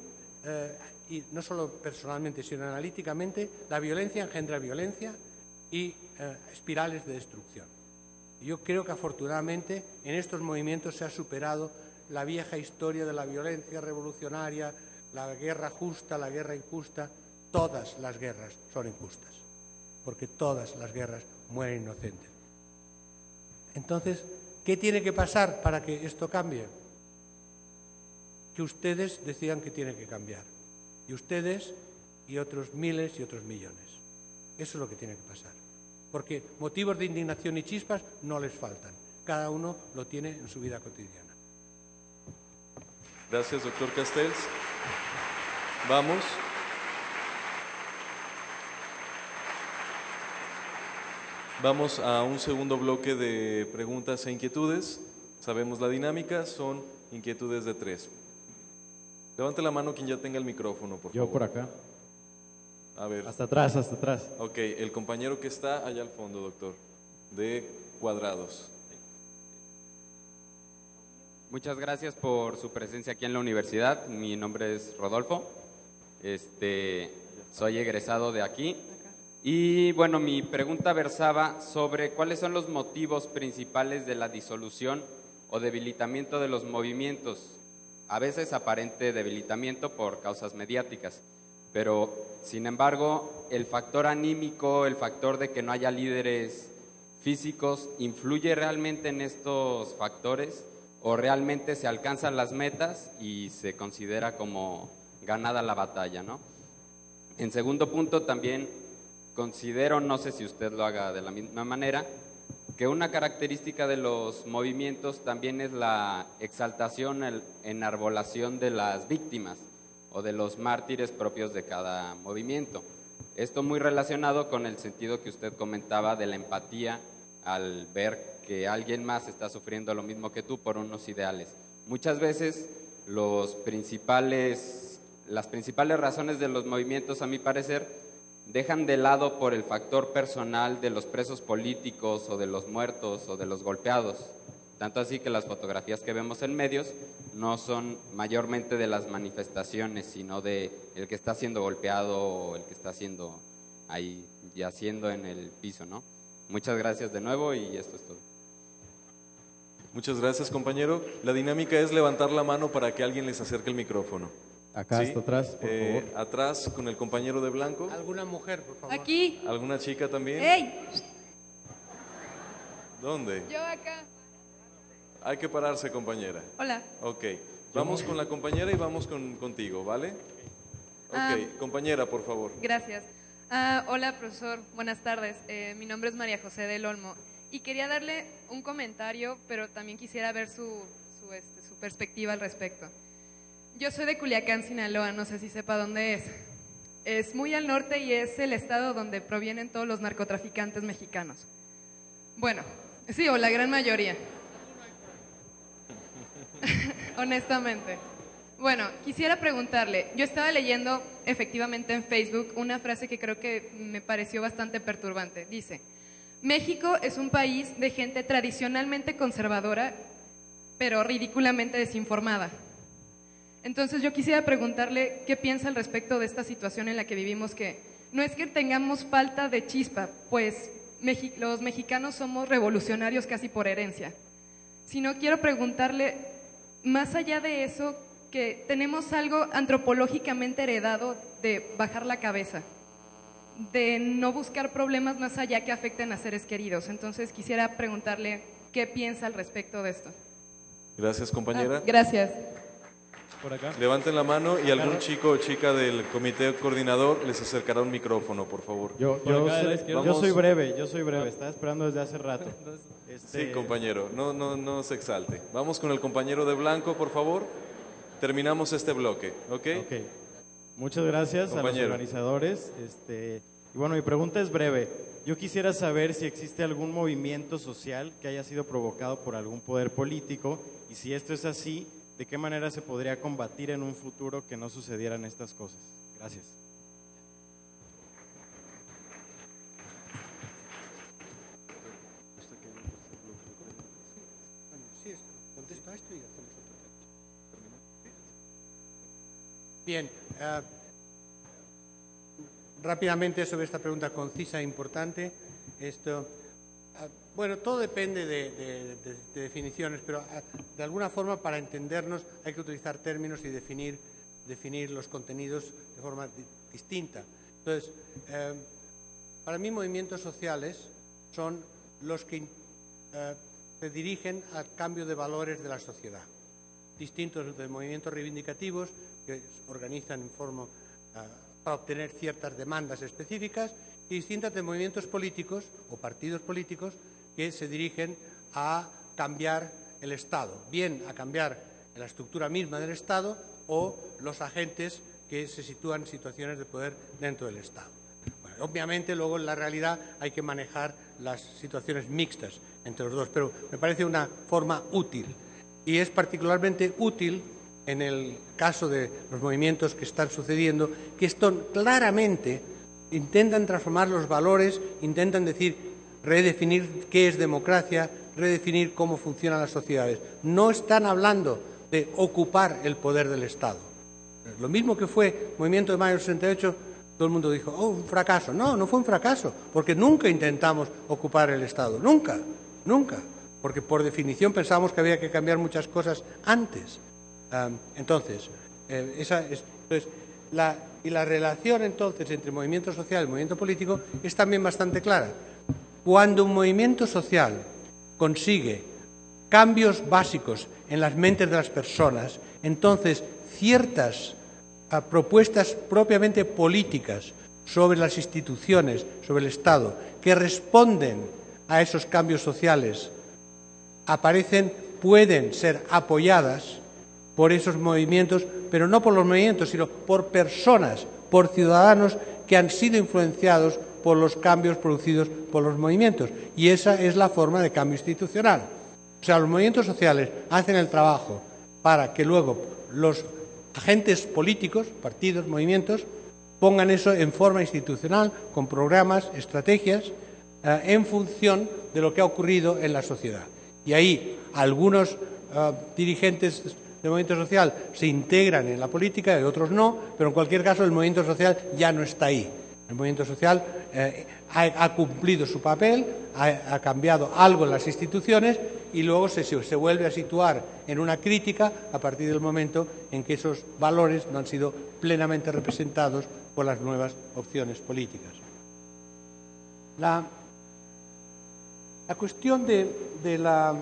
y no solo personalmente, sino analíticamente, la violencia engendra violencia y espirales de destrucción. Yo creo que afortunadamente en estos movimientos se ha superado la vieja historia de la violencia revolucionaria, la guerra justa, la guerra injusta. Todas las guerras son injustas, porque todas las guerras mueren inocentes. Entonces, ¿qué tiene que pasar para que esto cambie? Que ustedes decidan que tiene que cambiar. Y ustedes y otros miles y otros millones. Eso es lo que tiene que pasar. Porque motivos de indignación y chispas no les faltan. Cada uno lo tiene en su vida cotidiana. Gracias, doctor Castells. Vamos. Vamos a un segundo bloque de preguntas e inquietudes. Sabemos la dinámica, son inquietudes de 3. Levante la mano quien ya tenga el micrófono, por favor. Yo por acá. A ver. Hasta atrás, hasta atrás. Ok, el compañero que está allá al fondo, doctor, de cuadrados. Muchas gracias por su presencia aquí en la universidad. Mi nombre es Rodolfo. Soy egresado de aquí. Y bueno, mi pregunta versaba sobre cuáles son los motivos principales de la disolución o debilitamiento de los movimientos. A veces aparente debilitamiento por causas mediáticas, pero sin embargo el factor anímico, el factor de que no haya líderes físicos, ¿influye realmente en estos factores o realmente se alcanzan las metas y se considera como ganada la batalla, ¿no? En segundo punto, también considero, no sé si usted lo haga de la misma manera, que una característica de los movimientos también es la exaltación, enarbolación de las víctimas o de los mártires propios de cada movimiento. Esto muy relacionado con el sentido que usted comentaba de la empatía al ver que alguien más está sufriendo lo mismo que tú por unos ideales. Muchas veces las principales razones de los movimientos, a mi parecer, dejan de lado por el factor personal de los presos políticos o de los muertos o de los golpeados. Tanto así que las fotografías que vemos en medios no son mayormente de las manifestaciones, sino de el que está siendo golpeado o el que está siendo ahí yaciendo en el piso, ¿no? Muchas gracias de nuevo y esto es todo. Muchas gracias, compañero. La dinámica es levantar la mano para que alguien les acerque el micrófono. Acá, ¿Sí? hasta atrás, por favor. Atrás con el compañero de blanco. ¿Alguna mujer, por favor? Aquí. ¿Alguna chica también? ¡Ey! ¿Dónde? Yo acá. Hay que pararse, compañera. Hola. Ok, vamos con la compañera y vamos contigo, ¿vale? Ok, compañera, por favor. Gracias. Hola, profesor. Buenas tardes. Mi nombre es María José del Olmo y quería darle un comentario, pero también quisiera ver su perspectiva al respecto. Yo soy de Culiacán, Sinaloa, no sé si sepa dónde es. Es muy al norte y es el estado donde provienen todos los narcotraficantes mexicanos. Bueno, sí, o la gran mayoría. Honestamente. Bueno, quisiera preguntarle, yo estaba leyendo efectivamente en Facebook una frase que creo que me pareció bastante perturbante. Dice, México es un país de gente tradicionalmente conservadora, pero ridículamente desinformada. Entonces yo quisiera preguntarle qué piensa al respecto de esta situación en la que vivimos, que no es que tengamos falta de chispa, pues los mexicanos somos revolucionarios casi por herencia, sino quiero preguntarle, más allá de eso, que tenemos algo antropológicamente heredado de bajar la cabeza, de no buscar problemas más allá que afecten a seres queridos. Entonces quisiera preguntarle qué piensa al respecto de esto. Gracias, compañera. Gracias. Por acá. Levanten la mano y algún chico o chica del comité coordinador les acercará un micrófono, por favor. Yo soy breve, estaba esperando desde hace rato. Sí, compañero, no se exalte. Vamos con el compañero de blanco, por favor. Terminamos este bloque, ¿ok? Ok. Muchas gracias a los organizadores. Y bueno, mi pregunta es breve. Yo quisiera saber si existe algún movimiento social que haya sido provocado por algún poder político y si esto es así, ¿de qué manera se podría combatir en un futuro que no sucedieran estas cosas? Gracias. Sí, contesta esto y hacemos otro tema. Bien, rápidamente sobre esta pregunta concisa e importante. Bueno, todo depende de definiciones, pero de alguna forma para entendernos hay que utilizar términos y definir los contenidos de forma distinta. Entonces, Para mí, movimientos sociales son los que se dirigen al cambio de valores de la sociedad. Distintos de movimientos reivindicativos que se organizan en forma para obtener ciertas demandas específicas, y distintas de movimientos políticos o partidos políticos que se dirigen a cambiar el Estado, bien a cambiar la estructura misma del Estado o los agentes que se sitúan en situaciones de poder dentro del Estado. Bueno, obviamente, luego en la realidad hay que manejar las situaciones mixtas entre los dos, pero me parece una forma útil. Y es particularmente útil en el caso de los movimientos que están sucediendo, que esto claramente intentan transformar los valores, intentan redefinir qué es democracia, redefinir cómo funcionan las sociedades. No están hablando de ocupar el poder del Estado. Lo mismo que fue el movimiento de mayo del 68, todo el mundo dijo, un fracaso. No, no fue un fracaso, porque nunca intentamos ocupar el Estado, nunca, porque por definición pensábamos que había que cambiar muchas cosas antes. Entonces, la relación entonces entre movimiento social y movimiento político es también bastante clara. Cuando un movimiento social consigue cambios básicos en las mentes de las personas, entonces ciertas propuestas propiamente políticas sobre las instituciones, sobre el Estado, que responden a esos cambios sociales, pueden ser apoyadas por esos movimientos, pero no por los movimientos, sino por personas, por ciudadanos que han sido influenciados por los cambios producidos por los movimientos. Y esa es la forma de cambio institucional. O sea, los movimientos sociales hacen el trabajo para que luego los agentes políticos, partidos, movimientos, pongan eso en forma institucional, con programas, estrategias, en función de lo que ha ocurrido en la sociedad. Y ahí algunos dirigentes del movimiento social se integran en la política y otros no, pero en cualquier caso el movimiento social ya no está ahí. El movimiento social ha cumplido su papel, ha cambiado algo en las instituciones y luego se vuelve a situar en una crítica a partir del momento en que esos valores no han sido plenamente representados por las nuevas opciones políticas. La cuestión de la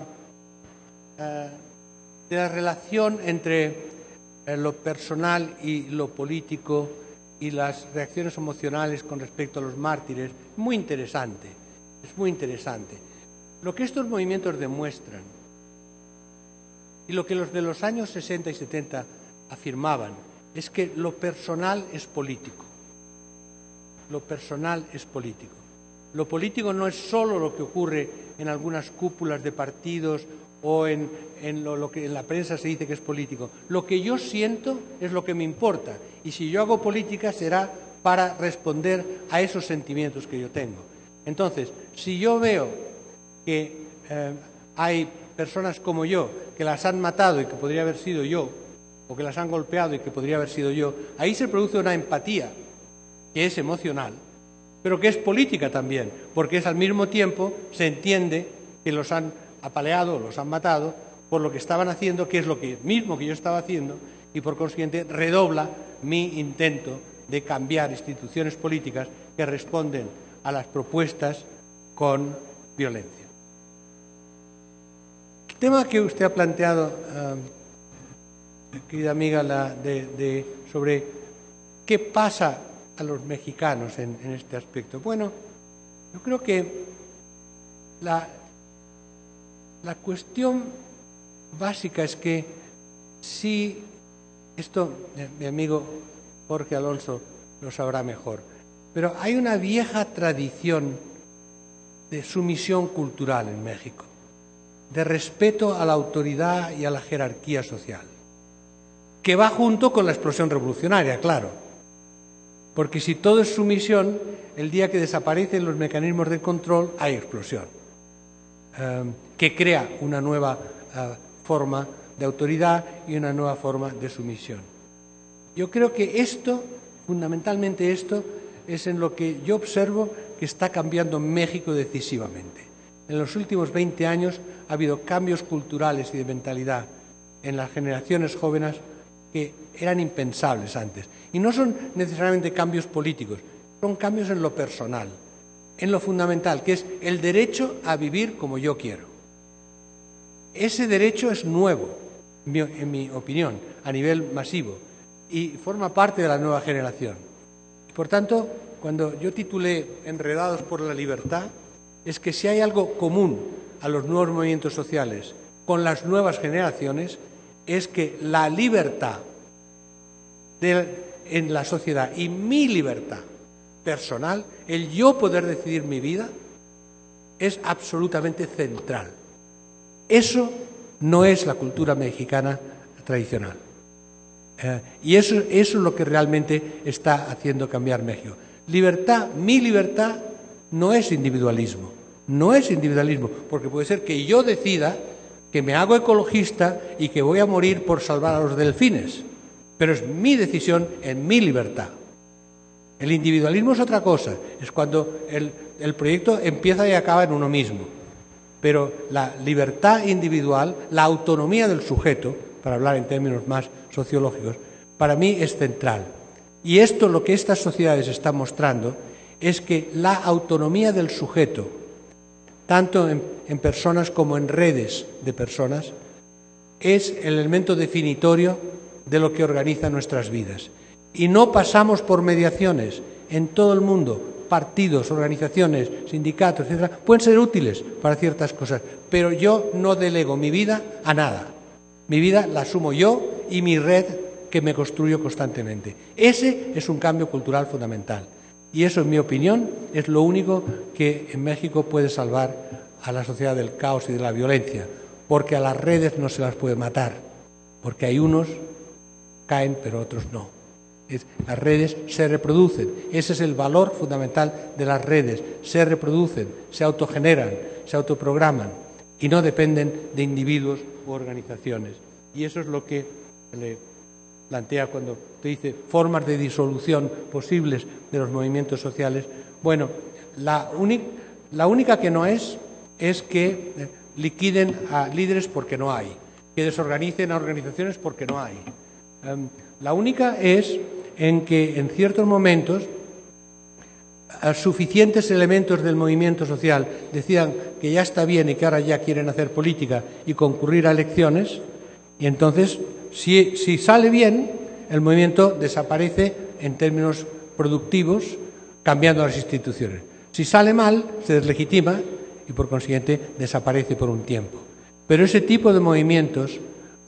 relación entre lo personal y lo político y las reacciones emocionales con respecto a los mártires, es muy interesante. Lo que estos movimientos demuestran y lo que los de los años 60 y 70 afirmaban es que lo personal es político. Lo personal es político. Lo político no es solo lo que ocurre en algunas cúpulas de partidos o en lo que en la prensa se dice que es político. Lo que yo siento es lo que me importa. Y si yo hago política será para responder a esos sentimientos que yo tengo. Entonces, si yo veo que hay personas como yo que las han matado y que podría haber sido yo, o que las han golpeado y que podría haber sido yo, ahí se produce una empatía que es emocional, pero que es política también, porque es al mismo tiempo se entiende que los han apaleado, los han matado por lo que estaban haciendo, que es lo mismo que yo estaba haciendo, y por consiguiente redobla mi intento de cambiar instituciones políticas que responden a las propuestas con violencia. El tema que usted ha planteado, querida amiga, sobre qué pasa a los mexicanos en este aspecto. Bueno, yo creo que la cuestión básica es que si esto, mi amigo Jorge Alonso lo sabrá mejor, pero hay una vieja tradición de sumisión cultural en México, de respeto a la autoridad y a la jerarquía social, que va junto con la explosión revolucionaria, claro, porque si todo es sumisión, el día que desaparecen los mecanismos de control hay explosión, que crea una nueva forma de autoridad y una nueva forma de sumisión. Yo creo que esto, fundamentalmente esto, es en lo que yo observo que está cambiando México decisivamente. En los últimos 20 años ha habido cambios culturales y de mentalidad en las generaciones jóvenes que eran impensables antes. Y no son necesariamente cambios políticos, son cambios en lo personal. en lo fundamental, que es el derecho a vivir como yo quiero. Ese derecho es nuevo, en mi opinión, a nivel masivo, y forma parte de la nueva generación. Por tanto, cuando yo titulé Enredados por la libertad, es que si hay algo común a los nuevos movimientos sociales con las nuevas generaciones, es que la libertad en la sociedad y mi libertad personal, el yo poder decidir mi vida, es absolutamente central. Eso no es la cultura mexicana tradicional. Y eso es lo que realmente está haciendo cambiar México. Libertad, mi libertad, no es individualismo. No es individualismo, porque puede ser que yo decida que me hago ecologista y que voy a morir por salvar a los delfines. Pero es mi decisión en mi libertad. El individualismo es otra cosa, es cuando el proyecto empieza y acaba en uno mismo. Pero la libertad individual, la autonomía del sujeto, para hablar en términos más sociológicos, para mí es central. Y esto, lo que estas sociedades están mostrando, es que la autonomía del sujeto, tanto en personas como en redes de personas, es el elemento definitorio de lo que organiza nuestras vidas. Y no pasamos por mediaciones en todo el mundo. Partidos, organizaciones, sindicatos, etcétera, pueden ser útiles para ciertas cosas, pero yo no delego mi vida a nada. Mi vida la asumo yo y mi red que me construyo constantemente. Ese es un cambio cultural fundamental. Y eso, en mi opinión, es lo único que en México puede salvar a la sociedad del caos y de la violencia, porque a las redes no se las puede matar, porque hay unos caen pero otros no. Las redes se reproducen, ese es el valor fundamental de las redes, se reproducen, se autogeneran, se autoprograman y no dependen de individuos u organizaciones. Y eso es lo que le plantea cuando te dice formas de disolución posibles de los movimientos sociales. Bueno, la única que no es que liquiden a líderes porque no hay, que desorganicen a organizaciones porque no hay. La única es en que en ciertos momentos suficientes elementos del movimiento social decían que ya está bien y que ahora ya quieren hacer política y concurrir a elecciones, y entonces si sale bien, el movimiento desaparece en términos productivos, cambiando las instituciones. Si sale mal, se deslegitima y por consiguiente desaparece por un tiempo. Pero ese tipo de movimientos,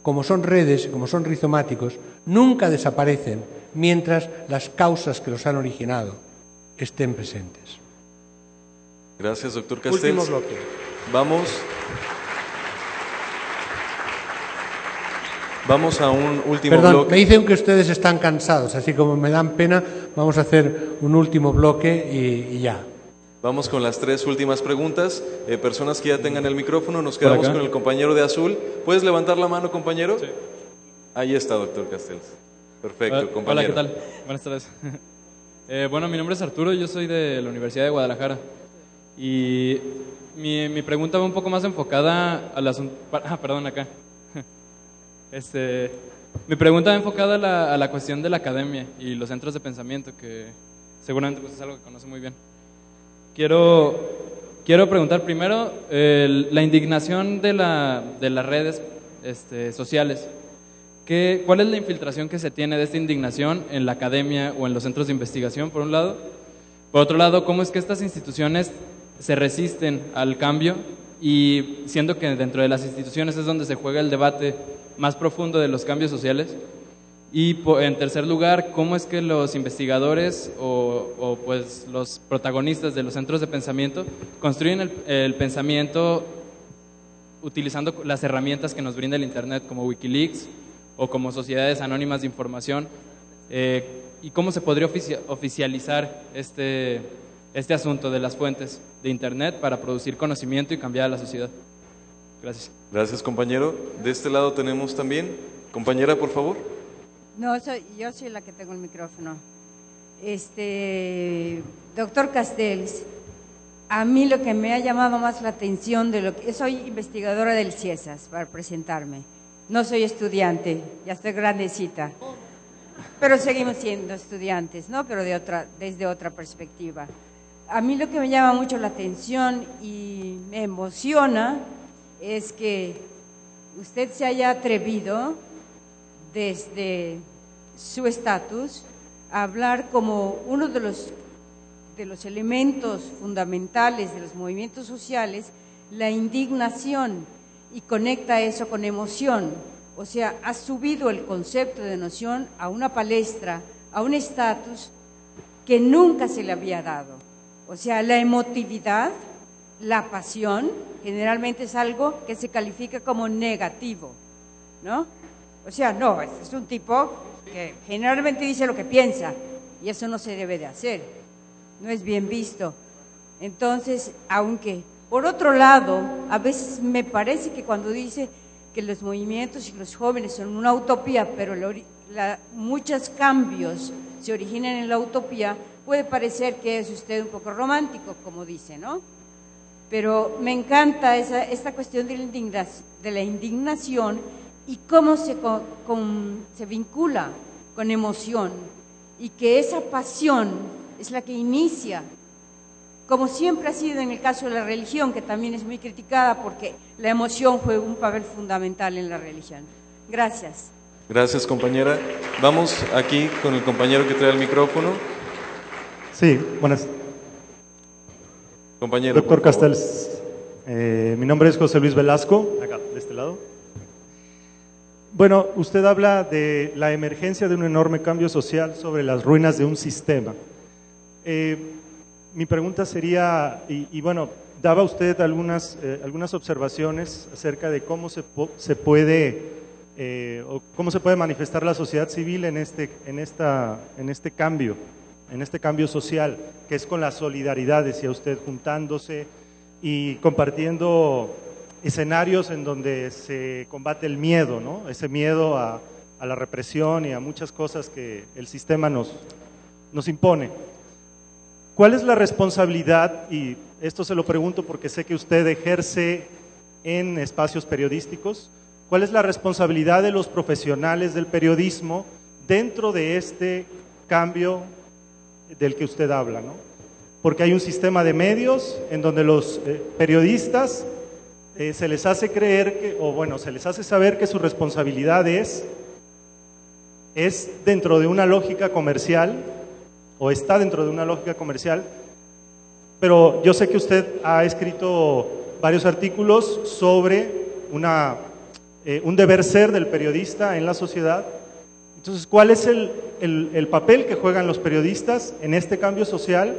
como son redes, como son rizomáticos, nunca desaparecen mientras las causas que los han originado estén presentes. Gracias, doctor Castells. Último bloque. Vamos a un último bloque. Perdón, me dicen que ustedes están cansados, así como me dan pena, vamos a hacer un último bloque y ya. Vamos con las 3 últimas preguntas. Personas que ya tengan el micrófono, nos quedamos con el compañero de azul. ¿Puedes levantar la mano, compañero? Sí. Ahí está, doctor Castells. Perfecto, compañero. Hola, ¿qué tal? Buenas tardes. Bueno, mi nombre es Arturo, yo soy de la Universidad de Guadalajara. Y mi pregunta va un poco más enfocada al asunto... perdón, acá. Mi pregunta va enfocada a la cuestión de la academia y los centros de pensamiento, que seguramente pues, es algo que conoce muy bien. Quiero preguntar primero la indignación de las redes sociales. ¿Cuál es la infiltración que se tiene de esta indignación en la academia o en los centros de investigación, por un lado? Por otro lado, ¿cómo es que estas instituciones se resisten al cambio? Y siendo que dentro de las instituciones es donde se juega el debate más profundo de los cambios sociales. Y en tercer lugar, ¿cómo es que los investigadores o pues los protagonistas de los centros de pensamiento construyen el pensamiento utilizando las herramientas que nos brinda el Internet, como Wikileaks o como sociedades anónimas de información? ¿Y cómo se podría oficializar este asunto de las fuentes de Internet para producir conocimiento y cambiar a la sociedad? Gracias. Gracias, compañero. De este lado tenemos también, compañera, por favor. No, yo soy la que tengo el micrófono. Doctor Castells, a mí lo que me ha llamado más la atención soy investigadora del CIESAS, para presentarme. No soy estudiante, ya estoy grandecita, pero seguimos siendo estudiantes, ¿no? Pero desde otra perspectiva. A mí lo que me llama mucho la atención y me emociona es que usted se haya atrevido desde su estatus a hablar como uno de los elementos fundamentales de los movimientos sociales, la indignación, y conecta eso con emoción. O sea, ha subido el concepto de noción a una palestra, a un estatus que nunca se le había dado. O sea, la emotividad, la pasión, generalmente es algo que se califica como negativo, ¿no? O sea, no, es un tipo que generalmente dice lo que piensa, y eso no se debe de hacer, no es bien visto. Entonces, aunque, por otro lado, a veces me parece que cuando dice que los movimientos y los jóvenes son una utopía, pero muchos cambios se originan en la utopía, puede parecer que es usted un poco romántico, como dice, ¿no? Pero me encanta esta cuestión de la indignación y cómo se vincula con emoción, y que esa pasión es la que inicia, como siempre ha sido en el caso de la religión, que también es muy criticada porque la emoción juega un papel fundamental en la religión. Gracias. Gracias, compañera. Vamos aquí con el compañero que trae el micrófono. Sí, buenas. Compañero. Doctor Castells, mi nombre es José Luis Velasco, acá, de este lado. Bueno, usted habla de la emergencia de un enorme cambio social sobre las ruinas de un sistema. Mi pregunta sería, y bueno, daba usted algunas observaciones acerca de cómo se puede manifestar la sociedad civil en este cambio social, que es con la solidaridad, decía usted, juntándose y compartiendo escenarios en donde se combate el miedo, ¿no? Ese miedo a la represión y a muchas cosas que el sistema nos impone. ¿Cuál es la responsabilidad? Y esto se lo pregunto porque sé que usted ejerce en espacios periodísticos. ¿Cuál es la responsabilidad de los profesionales del periodismo dentro de este cambio del que usted habla, ¿no? Porque hay un sistema de medios en donde los periodistas se les hace creer se les hace saber que su responsabilidad es dentro de una lógica comercial, o está dentro de una lógica comercial, pero yo sé que usted ha escrito varios artículos sobre un deber ser del periodista en la sociedad. Entonces, ¿cuál es el papel que juegan los periodistas en este cambio social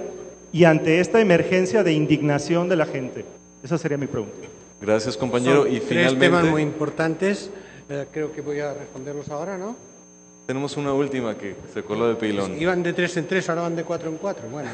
y ante esta emergencia de indignación de la gente? Esa sería mi pregunta. Gracias, compañero. Son y finalmente, tres temas muy importantes, creo que voy a responderlos ahora, ¿no? Tenemos una última que se coló de pilón. Iban de 3 en 3, ahora van de 4 en 4. Bueno,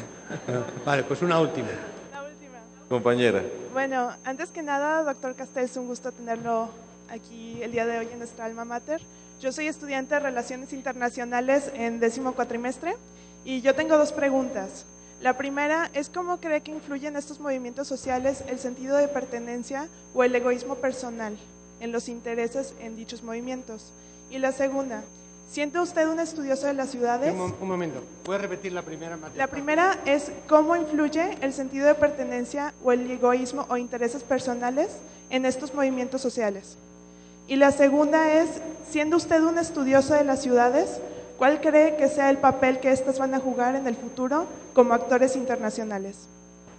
vale, pues una última. La última. Compañera. Bueno, antes que nada, doctor Castells, un gusto tenerlo aquí el día de hoy en nuestra alma mater. Yo soy estudiante de Relaciones Internacionales en 10º cuatrimestre y yo tengo dos preguntas. La primera es ¿cómo cree que influyen estos movimientos sociales el sentido de pertenencia o el egoísmo personal en los intereses en dichos movimientos? Y la segunda, ¿siente usted un estudioso de las ciudades? Un momento, ¿puede repetir la primera, María? La primera es ¿cómo influye el sentido de pertenencia o el egoísmo o intereses personales en estos movimientos sociales? Y la segunda es, siendo usted un estudioso de las ciudades, ¿cuál cree que sea el papel que éstas van a jugar en el futuro como actores internacionales?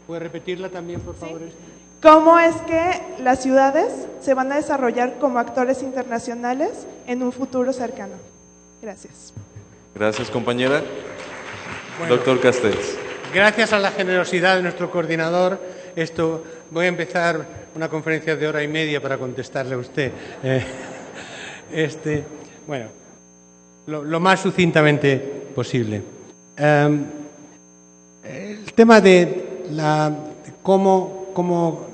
¿Puede repetirla también, por favor? ¿Sí? ¿Cómo es que las ciudades se van a desarrollar como actores internacionales en un futuro cercano? Gracias. Gracias, compañera. Bueno, doctor Castells. Gracias a la generosidad de nuestro coordinador, voy a empezar una conferencia de 1:30 para contestarle a usted. Bueno, lo más sucintamente posible. El tema de cómo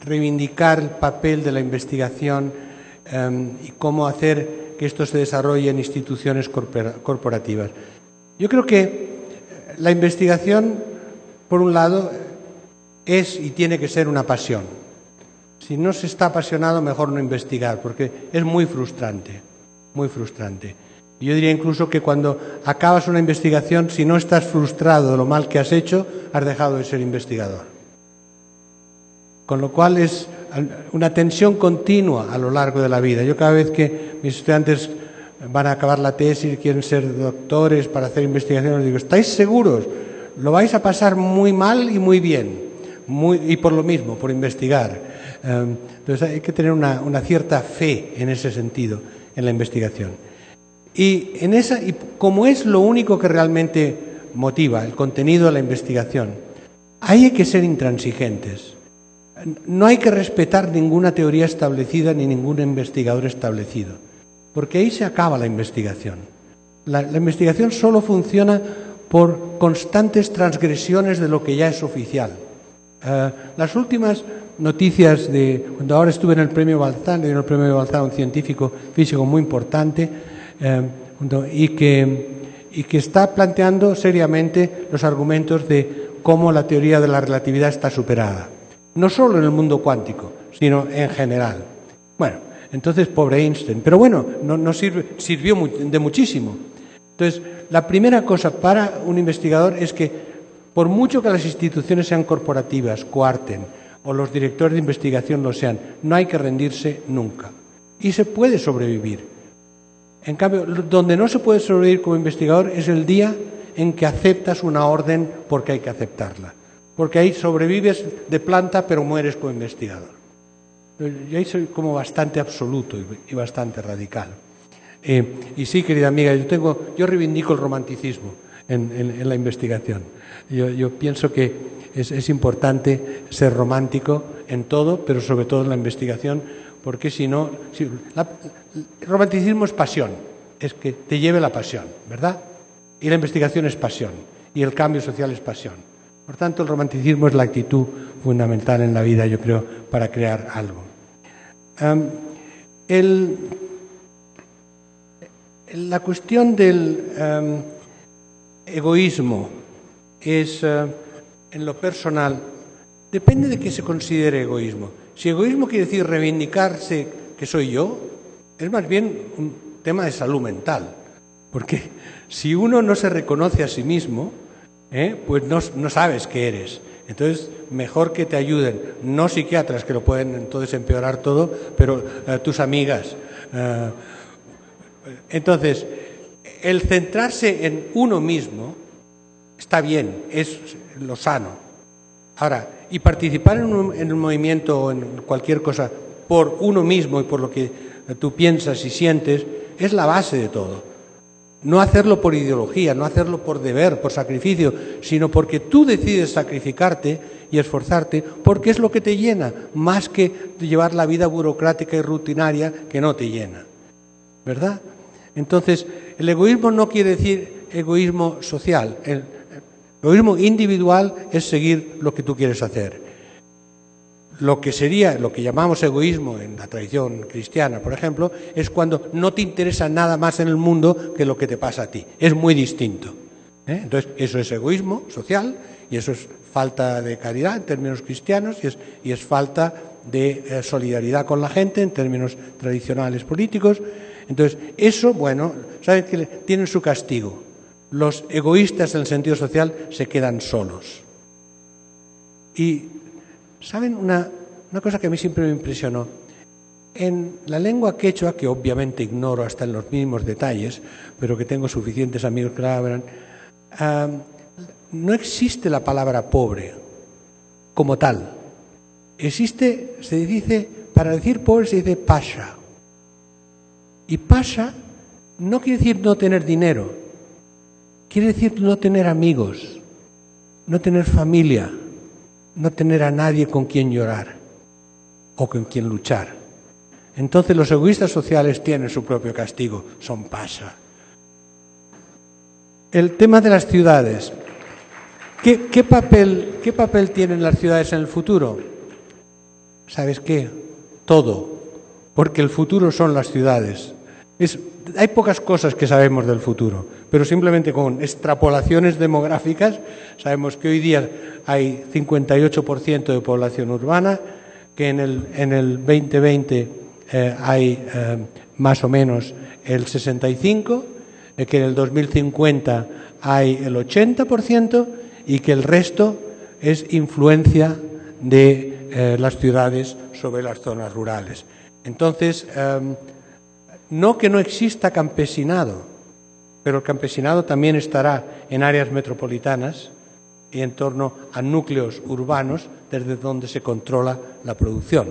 reivindicar el papel de la investigación y cómo hacer que esto se desarrolle en instituciones corporativas. Yo creo que la investigación, por un lado, es y tiene que ser una pasión. Si no se está apasionado, mejor no investigar, porque es muy frustrante, muy frustrante. Y yo diría incluso que cuando acabas una investigación, si no estás frustrado de lo mal que has hecho, has dejado de ser investigador. Con lo cual es una tensión continua a lo largo de la vida. Yo cada vez que mis estudiantes van a acabar la tesis y quieren ser doctores para hacer investigación, les digo, ¿estáis seguros? Lo vais a pasar muy mal y muy bien. Y por lo mismo, por investigar. Entonces hay que tener una cierta fe en ese sentido, en la investigación. Y como es lo único que realmente motiva el contenido de la investigación, hay que ser intransigentes. No hay que respetar ninguna teoría establecida ni ningún investigador establecido, porque ahí se acaba la investigación. La investigación solo funciona por constantes transgresiones de lo que ya es oficial. Las últimas noticias cuando ahora estuve en el premio Balzán, le dieron el premio Balzán a un científico físico muy importante y que está planteando seriamente los argumentos de cómo la teoría de la relatividad está superada. No solo en el mundo cuántico, sino en general. Bueno, entonces pobre Einstein. Pero bueno, no sirvió de muchísimo. Entonces, la primera cosa para un investigador es que, por mucho que las instituciones sean corporativas, coarten, o los directores de investigación lo sean, no hay que rendirse nunca. Y se puede sobrevivir. En cambio, donde no se puede sobrevivir como investigador es el día en que aceptas una orden porque hay que aceptarla. Porque ahí sobrevives de planta, pero mueres como investigador. Yo ahí soy como bastante absoluto y bastante radical. Y sí, querida amiga, yo reivindico el romanticismo en la investigación. Yo pienso que es importante ser romántico en todo, pero sobre todo en la investigación, porque si no... el romanticismo es pasión, es que te lleve la pasión, ¿verdad? Y la investigación es pasión, y el cambio social es pasión. Por tanto, el romanticismo es la actitud fundamental en la vida, yo creo, para crear algo. La cuestión del egoísmo es, en lo personal, depende de qué se considere egoísmo. Si egoísmo quiere decir reivindicarse que soy yo, es más bien un tema de salud mental. Porque si uno no se reconoce a sí mismo, pues no sabes qué eres. Entonces, mejor que te ayuden, no psiquiatras que lo pueden entonces empeorar todo, pero tus amigas. Entonces, el centrarse en uno mismo está bien, es lo sano. Ahora, y participar en un movimiento o en cualquier cosa por uno mismo y por lo que tú piensas y sientes, es la base de todo. No hacerlo por ideología, no hacerlo por deber, por sacrificio, sino porque tú decides sacrificarte y esforzarte porque es lo que te llena, más que llevar la vida burocrática y rutinaria que no te llena. ¿Verdad? Entonces, el egoísmo no quiere decir egoísmo social. El egoísmo individual es seguir lo que tú quieres hacer. Lo que llamamos egoísmo en la tradición cristiana, por ejemplo, es cuando no te interesa nada más en el mundo que lo que te pasa a ti. Es muy distinto. Entonces, eso es egoísmo social y eso es falta de caridad en términos cristianos y es falta de solidaridad con la gente en términos tradicionales políticos. Entonces, eso, bueno, saben que tienen su castigo. Los egoístas en el sentido social se quedan solos. Y ¿saben una cosa que a mí siempre me impresionó? En la lengua quechua, que obviamente ignoro hasta en los mínimos detalles, pero que tengo suficientes amigos que la hablan, no existe la palabra pobre como tal. Para decir pobre se dice pasha. Y pasha no quiere decir no tener dinero, quiere decir no tener amigos, no tener familia, no tener a nadie con quien llorar o con quien luchar. Entonces los egoístas sociales tienen su propio castigo, son pasha. El tema de las ciudades. ¿Qué papel tienen las ciudades en el futuro? ¿Sabes qué? Todo, porque el futuro son las ciudades. Hay pocas cosas que sabemos del futuro, pero simplemente con extrapolaciones demográficas sabemos que hoy día hay 58% de población urbana, que en el 2020 hay más o menos el 65%, que en el 2050 hay el 80% y que el resto es influencia de las ciudades sobre las zonas rurales. Entonces, no que no exista campesinado, pero el campesinado también estará en áreas metropolitanas y en torno a núcleos urbanos desde donde se controla la producción.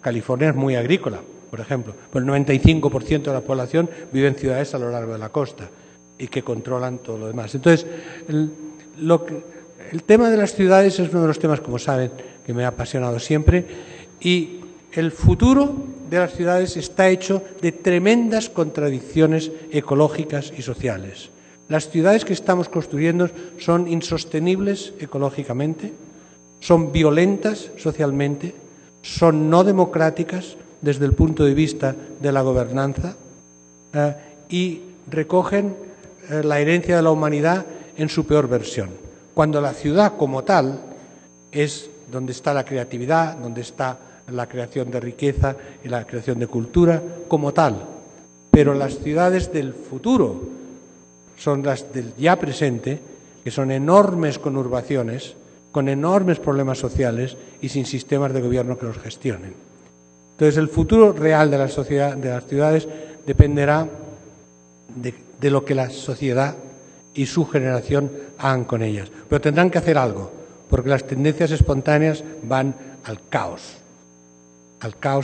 California es muy agrícola, por ejemplo, pero el 95% de la población vive en ciudades a lo largo de la costa y que controlan todo lo demás. Entonces, el tema de las ciudades es uno de los temas, como saben, que me ha apasionado siempre, y el futuro de las ciudades está hecho de tremendas contradicciones ecológicas y sociales. Las ciudades que estamos construyendo son insostenibles ecológicamente, son violentas socialmente, son no democráticas desde el punto de vista de la gobernanza y recogen la herencia de la humanidad en su peor versión. Cuando la ciudad como tal es donde está la creatividad, donde está la creación de riqueza y la creación de cultura como tal. Pero las ciudades del futuro son las del ya presente, que son enormes conurbaciones, con enormes problemas sociales y sin sistemas de gobierno que los gestionen. Entonces, el futuro real de la sociedad, de las ciudades, dependerá de lo que la sociedad y su generación hagan con ellas. Pero tendrán que hacer algo, porque las tendencias espontáneas van al caos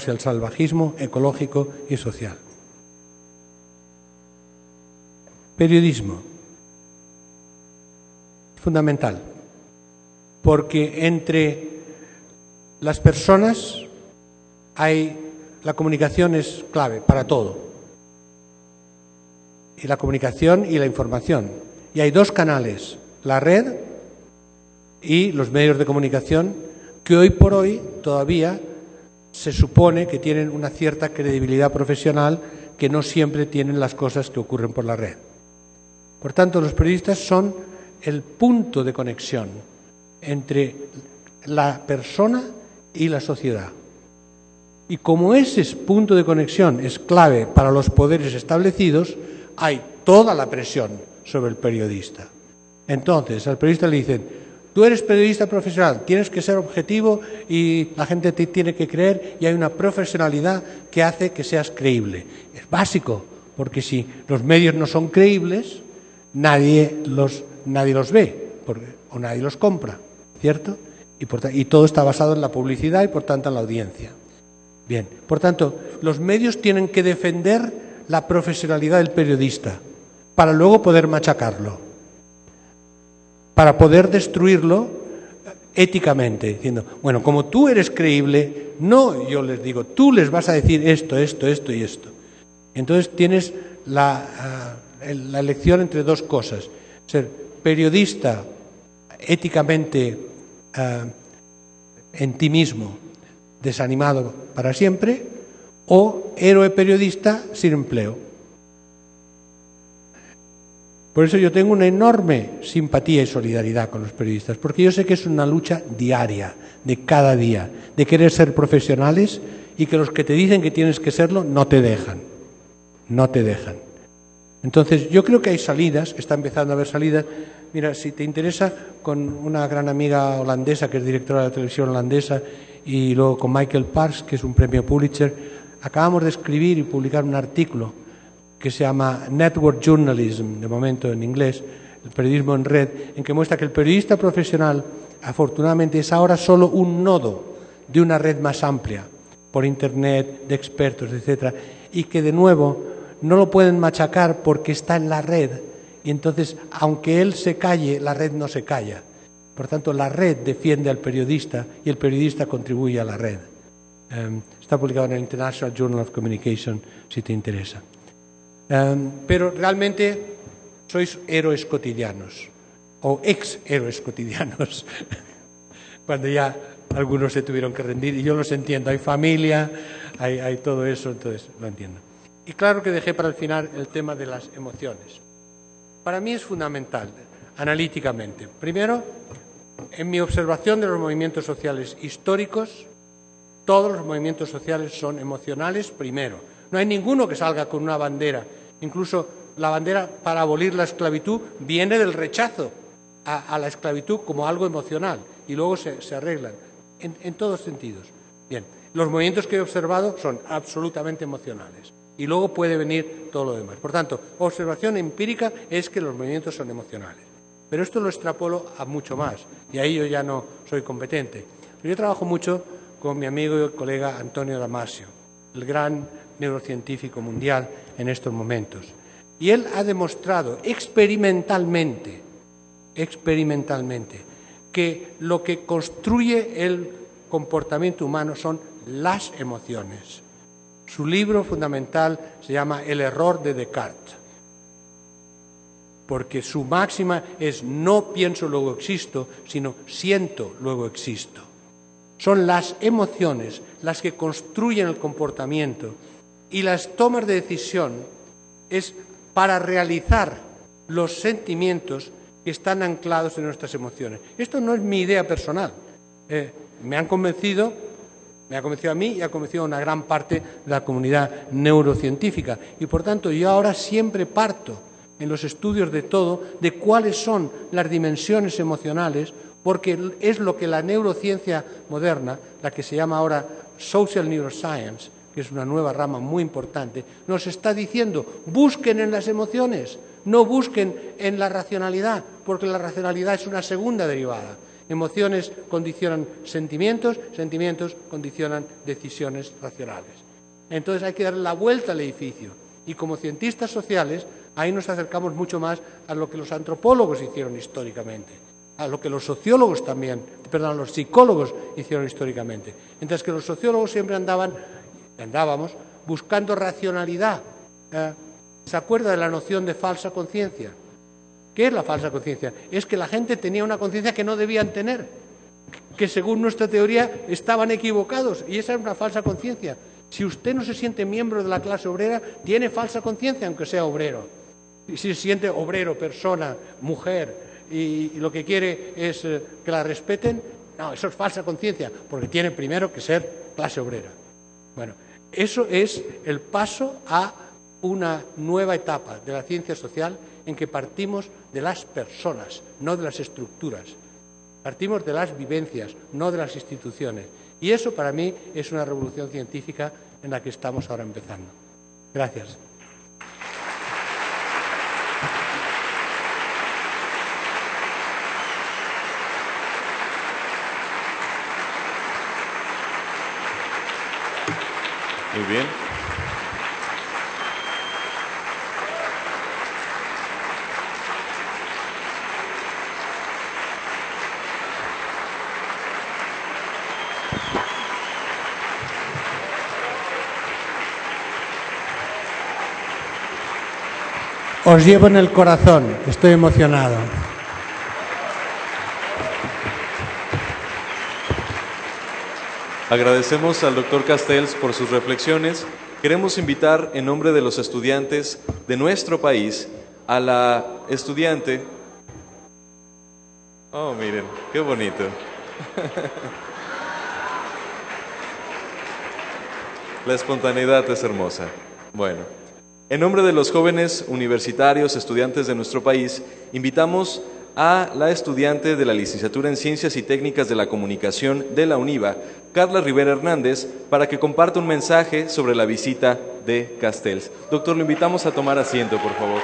y al salvajismo ecológico y social. Periodismo. Fundamental. Porque entre las personas la comunicación es clave para todo. Y la comunicación y la información. Y hay dos canales, la red y los medios de comunicación, que hoy por hoy todavía se supone que tienen una cierta credibilidad profesional que no siempre tienen las cosas que ocurren por la red. Por tanto, los periodistas son el punto de conexión entre la persona y la sociedad. Y como ese punto de conexión es clave para los poderes establecidos, hay toda la presión sobre el periodista. Entonces, al periodista le dicen: tú eres periodista profesional, tienes que ser objetivo y la gente te tiene que creer, y hay una profesionalidad que hace que seas creíble. Es básico, porque si los medios no son creíbles, nadie los ve o nadie los compra, ¿cierto? Y todo está basado en la publicidad y por tanto en la audiencia. Bien, por tanto, los medios tienen que defender la profesionalidad del periodista para luego poder machacarlo, para poder destruirlo éticamente, diciendo: bueno, como tú eres creíble, no yo les digo, tú les vas a decir esto, esto, esto y esto. Entonces tienes la elección entre dos cosas: ser periodista éticamente en ti mismo, desanimado para siempre, o héroe periodista sin empleo. Por eso yo tengo una enorme simpatía y solidaridad con los periodistas, porque yo sé que es una lucha diaria, de cada día, de querer ser profesionales, y que los que te dicen que tienes que serlo no te dejan. Entonces, yo creo que hay salidas, que está empezando a haber salidas. Mira, si te interesa, con una gran amiga holandesa, que es directora de la televisión holandesa, y luego con Michael Parks, que es un premio Pulitzer, acabamos de escribir y publicar un artículo que se llama Network Journalism, de momento en inglés, el periodismo en red, en que muestra que el periodista profesional, afortunadamente, es ahora solo un nodo de una red más amplia, por Internet, de expertos, etcétera, y que, de nuevo, no lo pueden machacar porque está en la red, y entonces, aunque él se calle, la red no se calla. Por tanto, la red defiende al periodista y el periodista contribuye a la red. Está publicado en el International Journal of Communication, si te interesa. Pero realmente sois héroes cotidianos, o ex-héroes cotidianos, cuando ya algunos se tuvieron que rendir, y yo los entiendo, hay familia, hay todo eso, entonces lo entiendo. Y claro que dejé para el final el tema de las emociones. Para mí es fundamental, analíticamente. Primero, en mi observación de los movimientos sociales históricos, todos los movimientos sociales son emocionales primero, No hay ninguno que salga con una bandera. Incluso la bandera para abolir la esclavitud viene del rechazo a la esclavitud como algo emocional y luego se arreglan en todos sentidos. Bien, los movimientos que he observado son absolutamente emocionales y luego puede venir todo lo demás. Por tanto, observación empírica es que los movimientos son emocionales. Pero esto lo extrapolo a mucho más y ahí yo ya no soy competente. Yo trabajo mucho con mi amigo y colega Antonio Damasio, el gran neurocientífico mundial en estos momentos. Y él ha demostrado experimentalmente, que lo que construye el comportamiento humano son las emociones. Su libro fundamental se llama El error de Descartes, porque su máxima es no pienso, luego existo, sino siento, luego existo. Son las emociones las que construyen el comportamiento y las tomas de decisión es para realizar los sentimientos que están anclados en nuestras emociones. Esto no es mi idea personal. Me ha convencido a mí y ha convencido a una gran parte de la comunidad neurocientífica. Y por tanto yo ahora siempre parto en los estudios de todo de cuáles son las dimensiones emocionales, porque es lo que la neurociencia moderna, la que se llama ahora Social Neuroscience, que es una nueva rama muy importante, nos está diciendo: busquen en las emociones, no busquen en la racionalidad, porque la racionalidad es una segunda derivada. Emociones condicionan sentimientos, sentimientos condicionan decisiones racionales. Entonces hay que darle la vuelta al edificio. Y como cientistas sociales, ahí nos acercamos mucho más a lo que los antropólogos hicieron históricamente, a lo que los sociólogos también, los psicólogos hicieron históricamente. Mientras que los sociólogos siempre andábamos buscando racionalidad. ¿Se acuerda de la noción de falsa conciencia? ¿Qué es la falsa conciencia? Es que la gente tenía una conciencia que no debían tener, que según nuestra teoría estaban equivocados, y esa es una falsa conciencia. Si usted no se siente miembro de la clase obrera, tiene falsa conciencia, aunque sea obrero. Y si se siente obrero, persona, mujer, y lo que quiere es que la respeten, no, eso es falsa conciencia, porque tiene primero que ser clase obrera. Bueno, eso es el paso a una nueva etapa de la ciencia social en que partimos de las personas, no de las estructuras. Partimos de las vivencias, no de las instituciones. Y eso para mí es una revolución científica en la que estamos ahora empezando. Gracias. Muy bien. Os llevo en el corazón, estoy emocionado. Agradecemos al doctor Castells por sus reflexiones. Queremos invitar en nombre de los estudiantes de nuestro país a la estudiante... Oh, miren, qué bonito. La espontaneidad es hermosa. Bueno, en nombre de los jóvenes universitarios, estudiantes de nuestro país, invitamos a la estudiante de la licenciatura en Ciencias y Técnicas de la Comunicación de la UNIVA, Carla Rivera Hernández, para que comparta un mensaje sobre la visita de Castells. Doctor, lo invitamos a tomar asiento, por favor.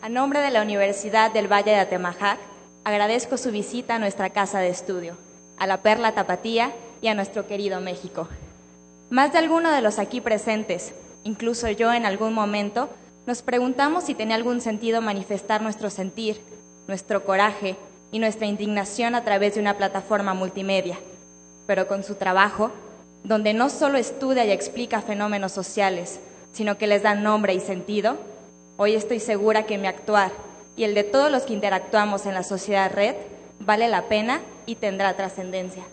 A nombre de la Universidad del Valle de Atemajac, agradezco su visita a nuestra casa de estudio, a la Perla Tapatía y a nuestro querido México. Más de alguno de los aquí presentes, incluso yo en algún momento, nos preguntamos si tenía algún sentido manifestar nuestro sentir, nuestro coraje y nuestra indignación a través de una plataforma multimedia. Pero con su trabajo, donde no solo estudia y explica fenómenos sociales, sino que les da nombre y sentido, hoy estoy segura que mi actuar y el de todos los que interactuamos en la sociedad red vale la pena y tendrá trascendencia.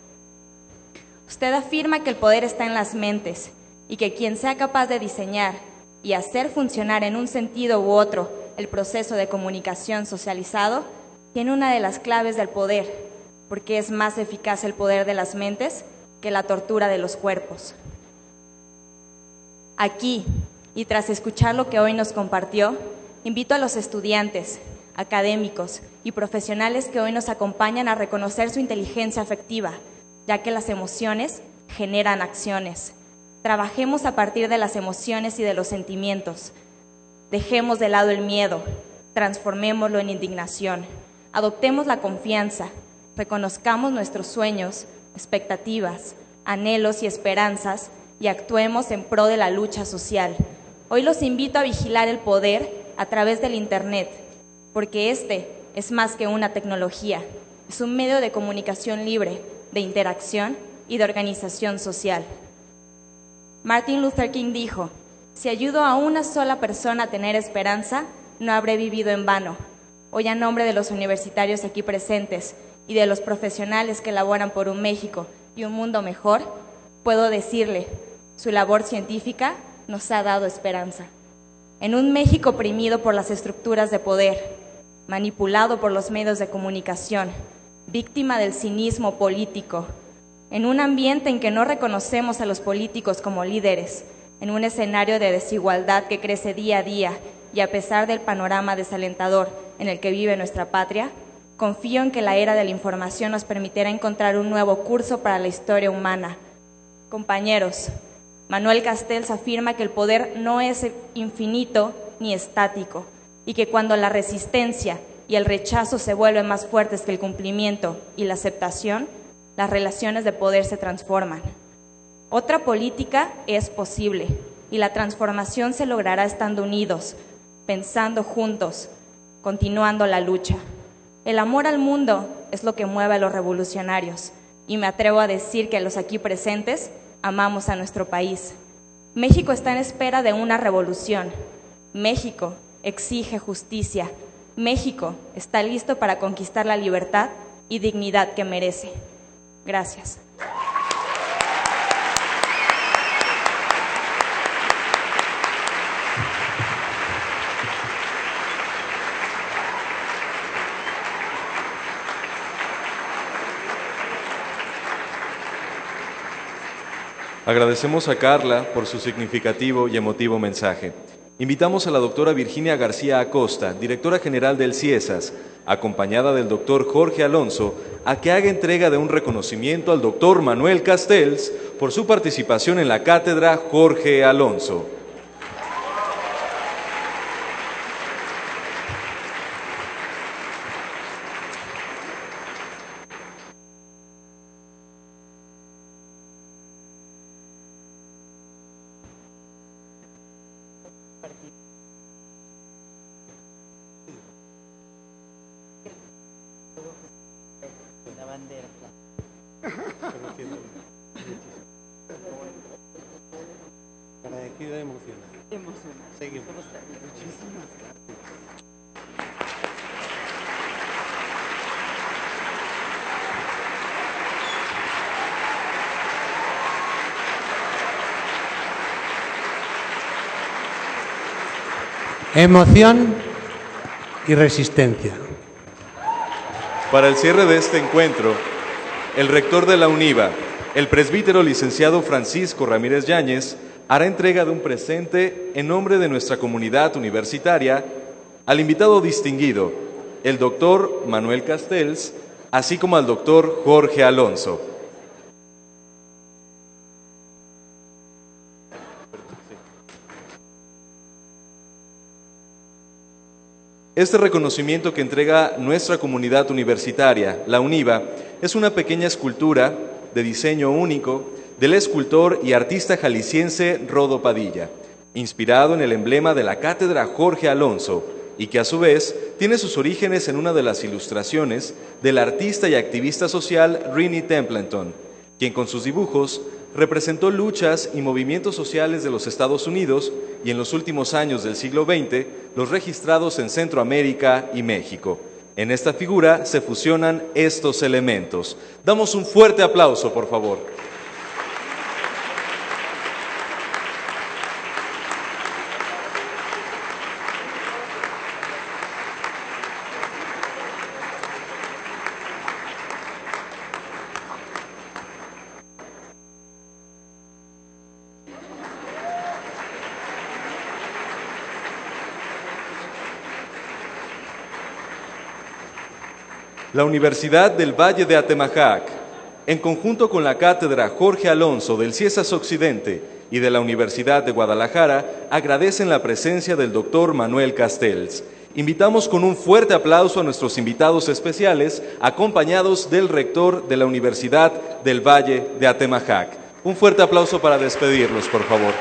Usted afirma que el poder está en las mentes y que quien sea capaz de diseñar y hacer funcionar en un sentido u otro el proceso de comunicación socializado, tiene una de las claves del poder, porque es más eficaz el poder de las mentes que la tortura de los cuerpos. Aquí, y tras escuchar lo que hoy nos compartió, invito a los estudiantes, académicos y profesionales que hoy nos acompañan a reconocer su inteligencia afectiva, ya que las emociones generan acciones. Trabajemos a partir de las emociones y de los sentimientos. Dejemos de lado el miedo, transformémoslo en indignación. Adoptemos la confianza, reconozcamos nuestros sueños, expectativas, anhelos y esperanzas y actuemos en pro de la lucha social. Hoy los invito a vigilar el poder a través del Internet, porque este es más que una tecnología, es un medio de comunicación libre, de interacción y de organización social. Martin Luther King dijo: si ayudo a una sola persona a tener esperanza, no habré vivido en vano. Hoy, a nombre de los universitarios aquí presentes y de los profesionales que laboran por un México y un mundo mejor, puedo decirle, su labor científica nos ha dado esperanza. En un México oprimido por las estructuras de poder, manipulado por los medios de comunicación, víctima del cinismo político, en un ambiente en que no reconocemos a los políticos como líderes, en un escenario de desigualdad que crece día a día y a pesar del panorama desalentador en el que vive nuestra patria, confío en que la era de la información nos permitirá encontrar un nuevo curso para la historia humana. Compañeros, Manuel Castells afirma que el poder no es infinito ni estático y que cuando la resistencia y el rechazo se vuelven más fuertes que el cumplimiento y la aceptación, las relaciones de poder se transforman. Otra política es posible y la transformación se logrará estando unidos, pensando juntos, continuando la lucha. El amor al mundo es lo que mueve a los revolucionarios y me atrevo a decir que los aquí presentes amamos a nuestro país. México está en espera de una revolución. México exige justicia. México está listo para conquistar la libertad y dignidad que merece. Gracias. Agradecemos a Carla por su significativo y emotivo mensaje. Invitamos a la doctora Virginia García Acosta, directora general del CIESAS, acompañada del doctor Jorge Alonso, a que haga entrega de un reconocimiento al doctor Manuel Castells por su participación en la cátedra Jorge Alonso. Agradecido y emocionado. Seguimos. Muchísimas gracias. Emoción y resistencia. Para el cierre de este encuentro, el rector de la UNIVA, el presbítero licenciado Francisco Ramírez Yáñez, hará entrega de un presente en nombre de nuestra comunidad universitaria al invitado distinguido, el doctor Manuel Castells, así como al doctor Jorge Alonso. Este reconocimiento que entrega nuestra comunidad universitaria, la UNIVA, es una pequeña escultura de diseño único del escultor y artista jalisciense Rodo Padilla, inspirado en el emblema de la cátedra Jorge Alonso, y que a su vez tiene sus orígenes en una de las ilustraciones del artista y activista social Rini Templeton, quien con sus dibujos representó luchas y movimientos sociales de los Estados Unidos y en los últimos años del siglo XX, los registrados en Centroamérica y México. En esta figura se fusionan estos elementos. Damos un fuerte aplauso, por favor. la Universidad del Valle de Atemajac, en conjunto con la Cátedra Jorge Alonso del CIESAS Occidente y de la Universidad de Guadalajara, agradecen la presencia del doctor Manuel Castells. Invitamos con un fuerte aplauso a nuestros invitados especiales, acompañados del rector de la Universidad del Valle de Atemajac. Un fuerte aplauso para despedirlos, por favor.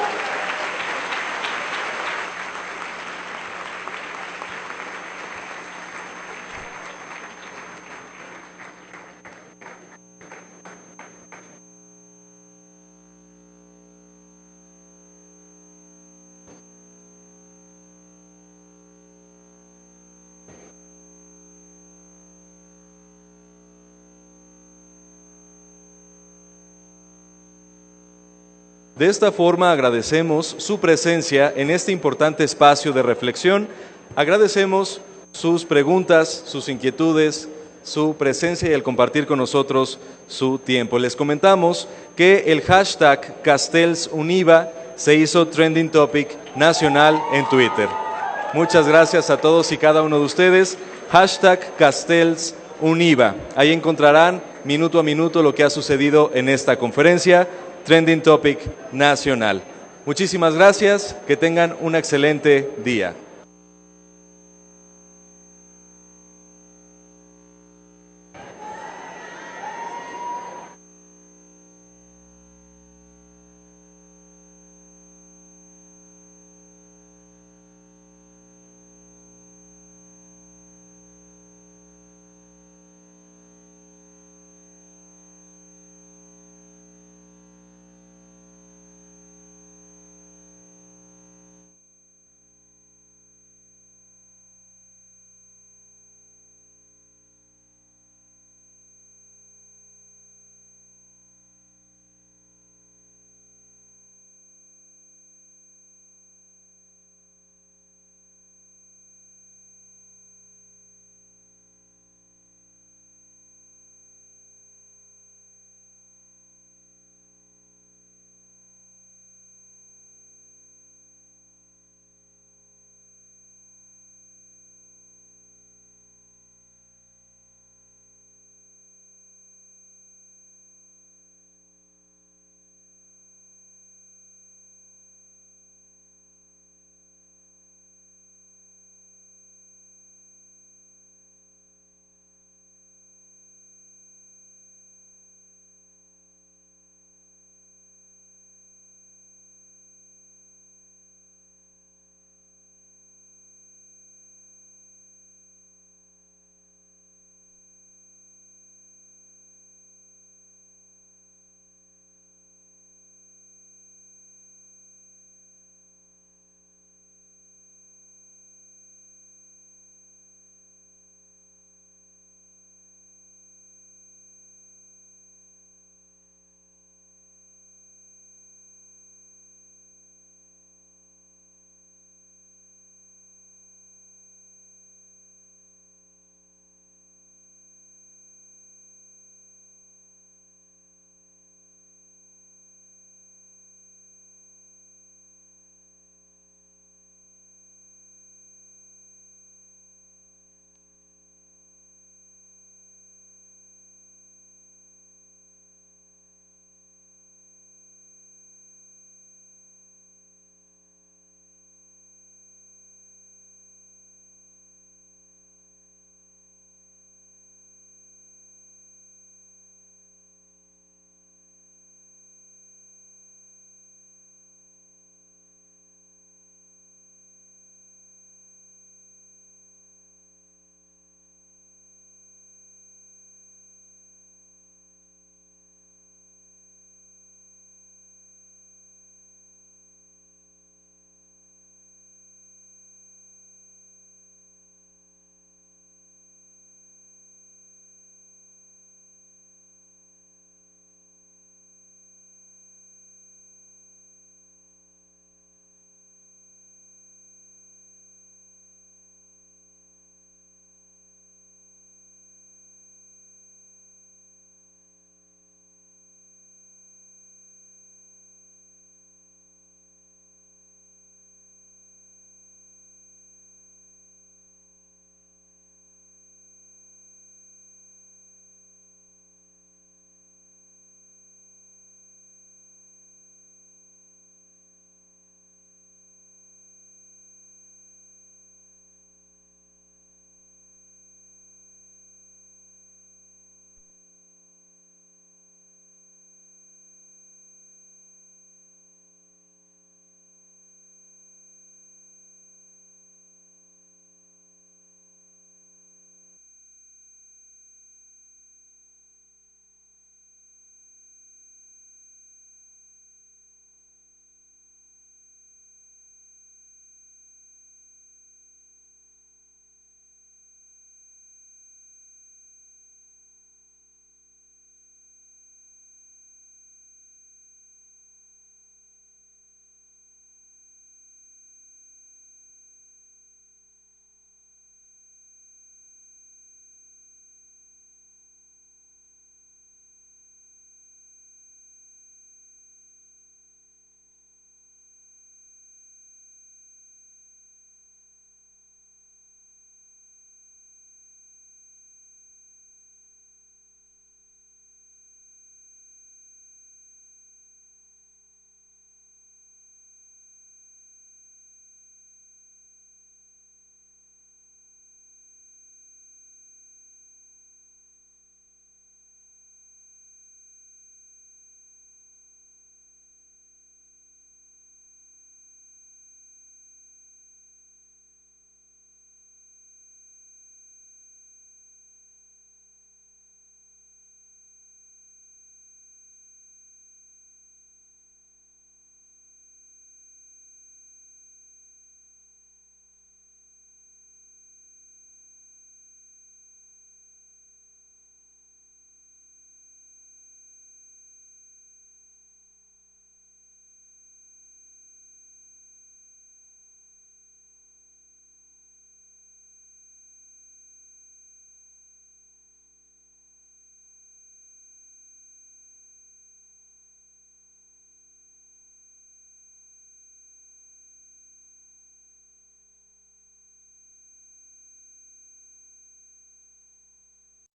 De esta forma agradecemos su presencia en este importante espacio de reflexión. Agradecemos sus preguntas, sus inquietudes, su presencia y el compartir con nosotros su tiempo. Les comentamos que el hashtag CastellsUniva se hizo trending topic nacional en Twitter. Muchas gracias a todos y cada uno de ustedes. Hashtag CastellsUniva. Ahí encontrarán minuto a minuto lo que ha sucedido en esta conferencia. Trending Topic Nacional. Muchísimas gracias, que tengan un excelente día.